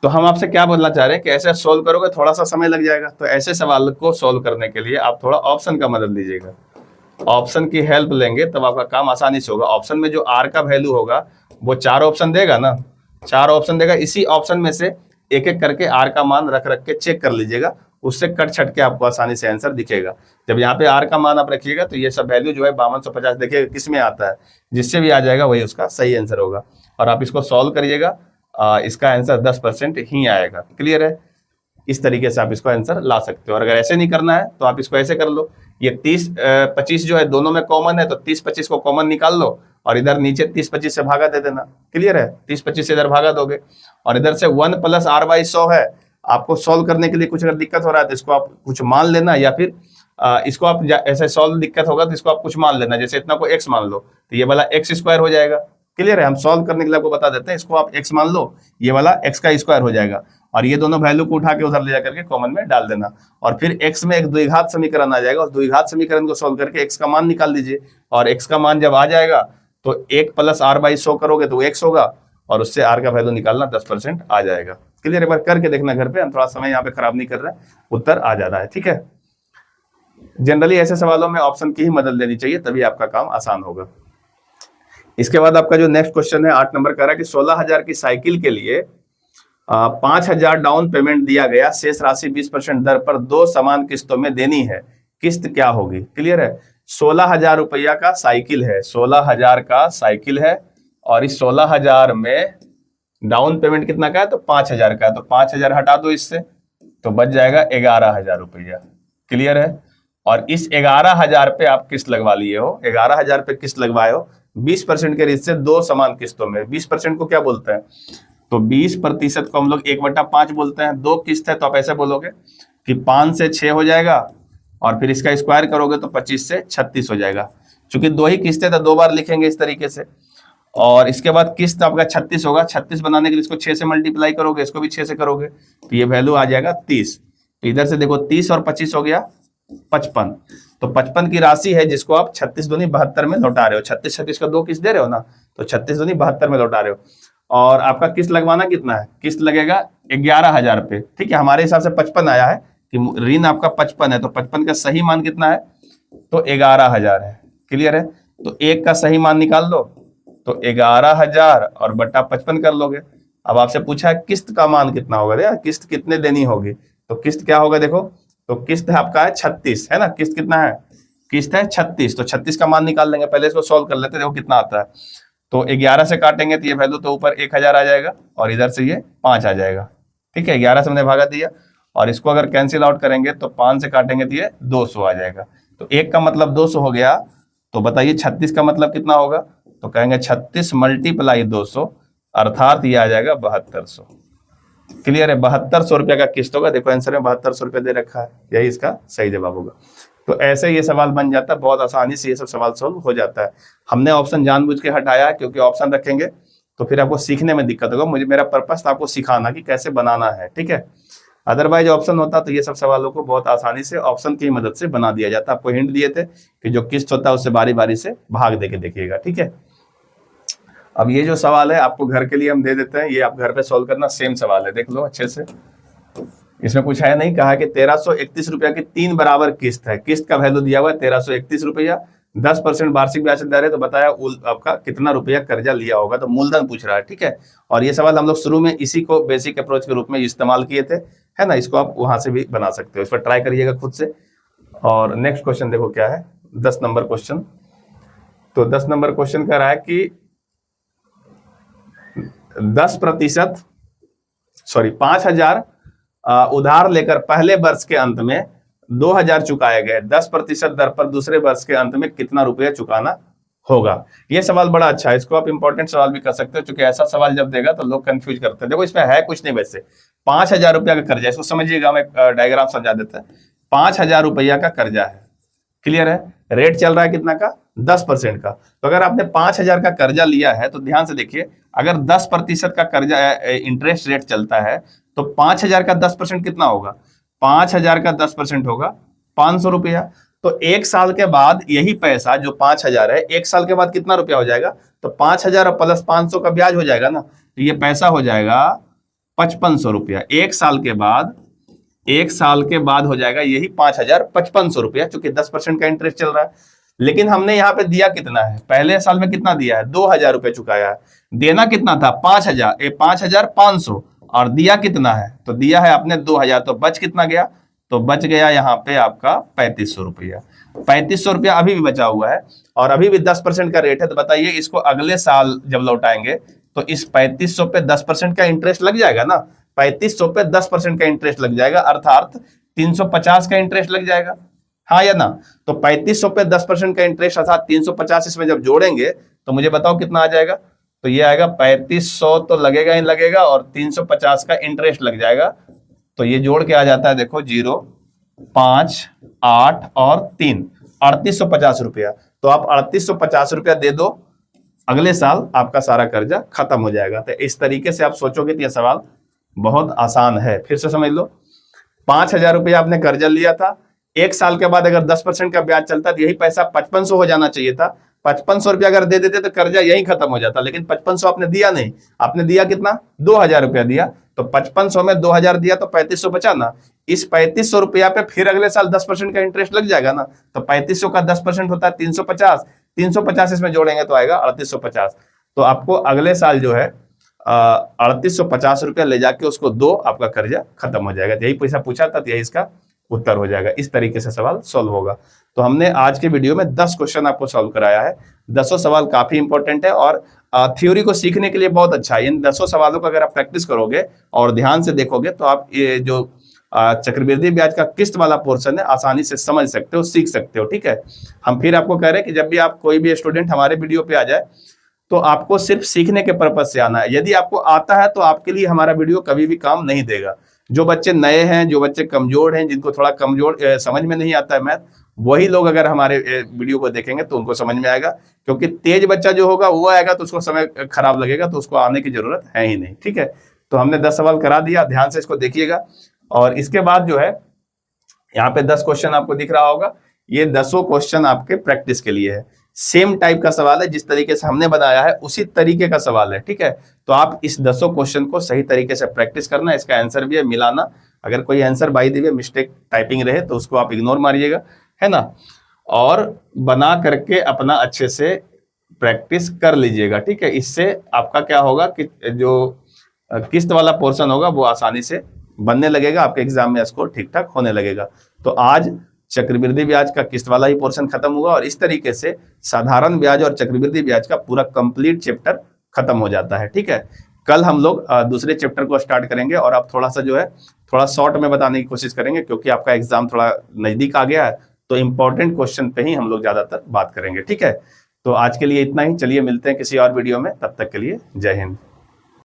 तो हम आपसे क्या बोलना चाह रहे हैं कि ऐसे सॉल्व करोगे थोड़ा सा समय लग जाएगा। तो ऐसे सवाल को सॉल्व करने के लिए आप थोड़ा ऑप्शन का मदद लीजिएगा। ऑप्शन की हेल्प लेंगे तब आपका काम आसानी से होगा। ऑप्शन में जो r का वैल्यू होगा वो 4 ऑप्शन देगा ना, 4 ऑप्शन देगा। इसी ऑप्शन में से एक एक करके r का मान रख रख के चेक कर लीजिएगा, उससे कट छट के आपको आसानी से आंसर दिखेगा। जब यहाँ पे r का मान आप रखिएगा तो ये सब वैल्यू जो है 5250 देखिएगा किस में आता है, जिससे भी आ जाएगा वही उसका सही आंसर होगा। और आप इसको सॉल्व करिएगा, इसका आंसर 10% ही आएगा। क्लियर है? इस तरीके से आप इसको आंसर ला सकते हो। और अगर ऐसे नहीं करना है तो आप इसको ऐसे कर लो, ये 30-25 जो है दोनों में कॉमन है, तो 30-25 को कॉमन निकाल लो और इधर नीचे 30-25 से भागा दे देना। क्लियर है? 30-25 से इधर भागा दोगे और इधर से 1 + r/100 है। आपको सॉल्व करने के लिए कुछ अगर दिक्कत हो रहा है तो इसको आप कुछ मान लेना, या फिर इसको आप ऐसे सॉल्व दिक्कत होगा तो इसको आप कुछ मान लेना। जैसे इतना को x मान लो तो ये वाला x² हो जाएगा। क्लियर है? हम सॉल्व करने के लिए आपको बता देते हैं, इसको आप x मान लो, ये वाला x का स्क्वायर हो जाएगा और ये दोनों वैल्यू को उठा के उधर ले जाकर के कॉमन में डाल देना। और फिर x में एक द्विघात समीकरण आ जाएगा, उस द्विघात समीकरण को सॉल्व करके x का मान निकाल दीजिए। और x का मान जब आ जाएगा तो 1 + r/100 करोगे तो x होगा और उससे r का वैल्यू निकालना 10% आ जाएगा। क्लियर? एक बार करके देखना घर पे, हम थोड़ा समय यहाँ पे खराब नहीं कर रहे हैं, उत्तर आ जाता है। ठीक है? जनरली ऐसे सवालों में ऑप्शन की ही मदद लेनी चाहिए, तभी आपका काम आसान होगा। इसके बाद आपका जो नेक्स्ट क्वेश्चन है 8 नंबर का रहा कि 16,000 की साइकिल के लिए 5,000 डाउन पेमेंट दिया गया, शेष राशि 20% दर पर 2 समान किस्तों में देनी है, किस्त क्या होगी? क्लियर है। 16,000 रुपया का साइकिल है, 16,000 का साइकिल है, और इस 16,000 में डाउन पेमेंट कितना का है? तो 5,000 का है, तो 5,000 हटा दो इससे, तो बच जाएगा 11,000 रुपया। क्लियर है। और इस 11,000 पे आप किस्त लगवा लिए हो, 11,000 पे किस्त लगवाए हो 20% के रेट से 2 समान किस्तों में। 20% को क्या बोलते हैं? तो 20% को हम लोग 1/5 बोलते हैं। 2 किस्त है तो आप ऐसे बोलोगे कि 5 से 6 हो जाएगा, और फिर इसका स्क्वायर करोगे तो 25 से 36 हो जाएगा। चूंकि 2 ही किस्त है तो 2 बार लिखेंगे इस तरीके से। और इसके बाद किस्त आपका 36 होगा। 36 बनाने के लिए इसको 6 से मल्टीप्लाई करोगे, इसको भी 6 से करोगे, तो ये वैल्यू आ जाएगा 30। तो इधर से देखो 30 और 25 हो गया 55। तो 55 की राशि है जिसको आप 36 दूनी 72 में लौटा रहे हो। 36 36 का 2 किस्त दे रहे हो ना, तो 36 दूनी 72 में लौटा रहे हो। और आपका किस्त लगवाना कितना है? किस्त लगेगा 11,000 पे। ठीक है, हमारे हिसाब से 55 आया है कि ऋण आपका 55 है, तो 55 का सही मान कितना है? तो 11,000 है। क्लियर है। तो 1 का सही मान निकाल लो, तो 11,000 और बट्टा 55 कर लोगे। अब आपसे पूछा है किस्त का मान कितना होगा, यार किस्त कितने देनी होगी? तो किस्त क्या होगा देखो, तो किस्त है आपका है 36, है ना। किस्त कितना है? किस्त है 36, तो 36 का मान निकाल लेंगे। पहले इसको सॉल्व कर लेते हैं, देखो कितना आता है। तो 11 से काटेंगे तो ये वैल्यू तो ऊपर 1,000 आ जाएगा, और इधर से ये 5 आ जाएगा। ठीक है, 11 से हमने भागा दिया, और इसको अगर कैंसिल आउट करेंगे तो 5 से काटेंगे तो ये 200 आ जाएगा। तो 1 का मतलब 200 हो गया। तो बताइए 36 का मतलब कितना होगा? तो कहेंगे 36 मल्टीप्लाई 200, अर्थात ये आ जाएगा 7200। क्लियर है। 7200 रुपया का किस्त होगा। देखो आंसर में 7200 रुपया दे रखा है, यही इसका सही जवाब होगा। तो ऐसे ये सवाल बन जाता है, बहुत आसानी से ये सब सवाल सॉल्व हो जाता है। हमने ऑप्शन जानबूझ के हटाया है, क्योंकि ऑप्शन रखेंगे तो फिर आपको सीखने में दिक्कत होगा। मेरा पर्पस था आपको सिखाना कि कैसे बनाना है। ठीक है, अदरवाइज ऑप्शन होता तो ये सब सवालों को बहुत आसानी से ऑप्शन की मदद से बना दिया जाता। आपको हिंट दिए थे कि जो किस्त होता है उससे बारी बारी से भाग देके देखिएगा। ठीक है, अब ये जो सवाल है आपको घर के लिए हम दे देते हैं, ये आप घर पे सॉल्व करना। सेम सवाल है, देख लो अच्छे से। इसमें कुछ है नहीं, कहा कि 1331 रुपया की 3 बराबर किस्त है। किस्त का वैल्यू दिया हुआ है 1331 रुपया, 10% वार्षिक ब्याज दर है, तो बताया आपका कितना रुपया कर्जा लिया होगा। तो मूलधन पूछ रहा है। ठीक है, और ये सवाल हम लोग शुरू में इसी को बेसिक अप्रोच के रूप में इस्तेमाल किए थे, है ना। इसको आप वहां से भी बना सकते हो, इस पर ट्राई करिएगा खुद से। और नेक्स्ट क्वेश्चन देखो क्या है, 10 नंबर क्वेश्चन। तो 10 नंबर क्वेश्चन कह रहा है कि 10% 5,000 उधार लेकर पहले वर्ष के अंत में 2,000 चुकाए गए, 10% दर पर दूसरे वर्ष के अंत में कितना रुपया चुकाना होगा? ये सवाल बड़ा अच्छा है, इसको आप इंपॉर्टेंट सवाल भी कर सकते हो, क्योंकि ऐसा सवाल जब देगा तो लोग कंफ्यूज करते हैं। देखो इसमें है कुछ नहीं, वैसे 5,000 रुपया का कर्जा, इसको समझिएगा, मैं डायग्राम समझा देता है। 5,000 रुपया का कर्जा है। क्लियर है। रेट चल रहा है कितना का? 10% का। तो अगर आपने 5,000 का कर्जा लिया है तो ध्यान से देखिए, अगर 10% का कर्जा इंटरेस्ट रेट चलता है तो 5,000 का 10% कितना होगा? 5,000 का 10% होगा 500 रुपया। तो 1 साल के बाद यही पैसा जो 5,000 है, 1 साल के बाद कितना रुपया हो जाएगा? तो 5,000 प्लस 500 का ब्याज हो जाएगा ना, तो ये पैसा हो जाएगा 5500 रुपया। 1 साल के बाद, 1 साल के बाद हो जाएगा यही 5,000 5500 रुपया, चूंकि 10% का इंटरेस्ट चल रहा है। लेकिन हमने यहाँ पे दिया कितना है? पहले साल में कितना दिया है? 2,000 रुपये चुकाया है। देना कितना था? 5,000, 5,500, और दिया कितना है? तो दिया है आपने 2,000, तो बच कितना गया? तो बच गया यहाँ पे आपका 3500 रुपया। 3500 रुपया अभी भी बचा हुआ है, और अभी भी 10% का रेट है। तो बताइए इसको अगले साल जब लौटाएंगे तो इस 3500 पे 10% का इंटरेस्ट लग जाएगा ना। 3500 पे 10% का इंटरेस्ट लग जाएगा, अर्थात 350 का इंटरेस्ट लग जाएगा, हाँ या ना। तो 3500 पे 10% का इंटरेस्ट अर्थात 350 इसमें जब जोड़ेंगे तो मुझे बताओ कितना आ जाएगा? तो ये आएगा 3500 तो लगेगा ही लगेगा, और 350 का इंटरेस्ट लग जाएगा। तो ये जोड़ के आ जाता है, देखो 0, 5, 8 और 3, 3850 रुपया। तो आप 3850 रुपया दे दो, अगले साल आपका सारा कर्जा खत्म हो जाएगा। तो इस तरीके से आप सोचोगे तो यह सवाल बहुत आसान है। फिर से समझ लो, 5,000 रुपया आपने कर्जा लिया था, 1 साल के बाद अगर 10% का ब्याज चलता तो यही पैसा 5500 हो जाना चाहिए था। 5500 रुपया अगर दे देते तो कर्जा यही खत्म हो जाता, लेकिन 5500 आपने दिया नहीं। आपने दिया कितना? 2,000 रुपया दिया। तो 5500 में 2,000 दिया तो 3500 बचा ना। इस 3500 रुपया पे फिर अगले साल 10% का इंटरेस्ट लग जाएगा ना। तो 3500 का 10% होता है 350, 350 इसमें जोड़ेंगे तो आएगा 3850। तो आपको अगले साल जो है ₹3850 ले जाके उसको दो, आपका कर्जा खत्म हो जाएगा। यही पैसा पूछा था तो यही इसका उत्तर हो जाएगा। इस तरीके से सवाल सॉल्व होगा। तो हमने आज के वीडियो में 10 क्वेश्चन आपको सॉल्व कराया है। 10 सवाल काफी इंपॉर्टेंट है और थ्योरी को सीखने के लिए बहुत अच्छा है। इन 10 सवालों को अगर आप प्रैक्टिस करोगे और ध्यान से देखोगे तो आप ये जो चक्रवृद्धि ब्याज का किस्त वाला पोर्शन है आसानी से समझ सकते हो, सीख सकते हो। ठीक है, हम फिर आपको कह रहे हैं कि जब भी आप कोई भी स्टूडेंट हमारे वीडियो पे आ जाए तो आपको सिर्फ सीखने के पर्पज से आना है। यदि आपको आता है तो आपके लिए हमारा वीडियो कभी भी काम नहीं देगा। जो बच्चे नए हैं, जो बच्चे कमजोर हैं, जिनको थोड़ा कमजोर समझ में नहीं आता है मैथ, वही लोग अगर हमारे वीडियो को देखेंगे तो उनको समझ में आएगा। क्योंकि तेज बच्चा जो होगा वो आएगा तो उसको समय खराब लगेगा, तो उसको आने की जरूरत है ही नहीं। ठीक है, तो हमने 10 सवाल करा दिया, ध्यान से इसको देखिएगा। और इसके बाद जो है यहाँ पे 10 क्वेश्चन आपको दिख रहा होगा, ये 10 क्वेश्चन आपके प्रैक्टिस के लिए है। सेम टाइप का सवाल है, जिस तरीके से हमने बनाया है उसी तरीके का सवाल है। ठीक है, तो आप इस 10 क्वेश्चन को सही तरीके से प्रैक्टिस करना। इसका आंसर भी है मिलाना। अगर कोई answer by the way mistake typing रहे तो उसको आप इग्नोर मारिएगा, है ना, और बना करके अपना अच्छे से प्रैक्टिस कर लीजिएगा। ठीक है, इससे आपका क्या होगा कि जो किस्त वाला पोर्शन होगा वो आसानी से बनने लगेगा, आपके एग्जाम में स्कोर ठीक ठाक होने लगेगा। तो आज चक्रवृद्धि ब्याज का किस्त वाला ही पोर्शन खत्म हुआ और इस तरीके से साधारण ब्याज और चक्रवृद्धि ब्याज का पूरा कंप्लीट चैप्टर खत्म हो जाता है। ठीक है, कल हम लोग दूसरे चैप्टर को स्टार्ट करेंगे और अब थोड़ा सा जो है थोड़ा शॉर्ट में बताने की कोशिश करेंगे, क्योंकि आपका एग्जाम थोड़ा नजदीक आ गया है। तो इंपॉर्टेंट क्वेश्चन पे ही हम लोग ज्यादातर बात करेंगे। ठीक है, तो आज के लिए इतना ही। चलिए मिलते हैं किसी और वीडियो में, तब तक के लिए जय हिंद।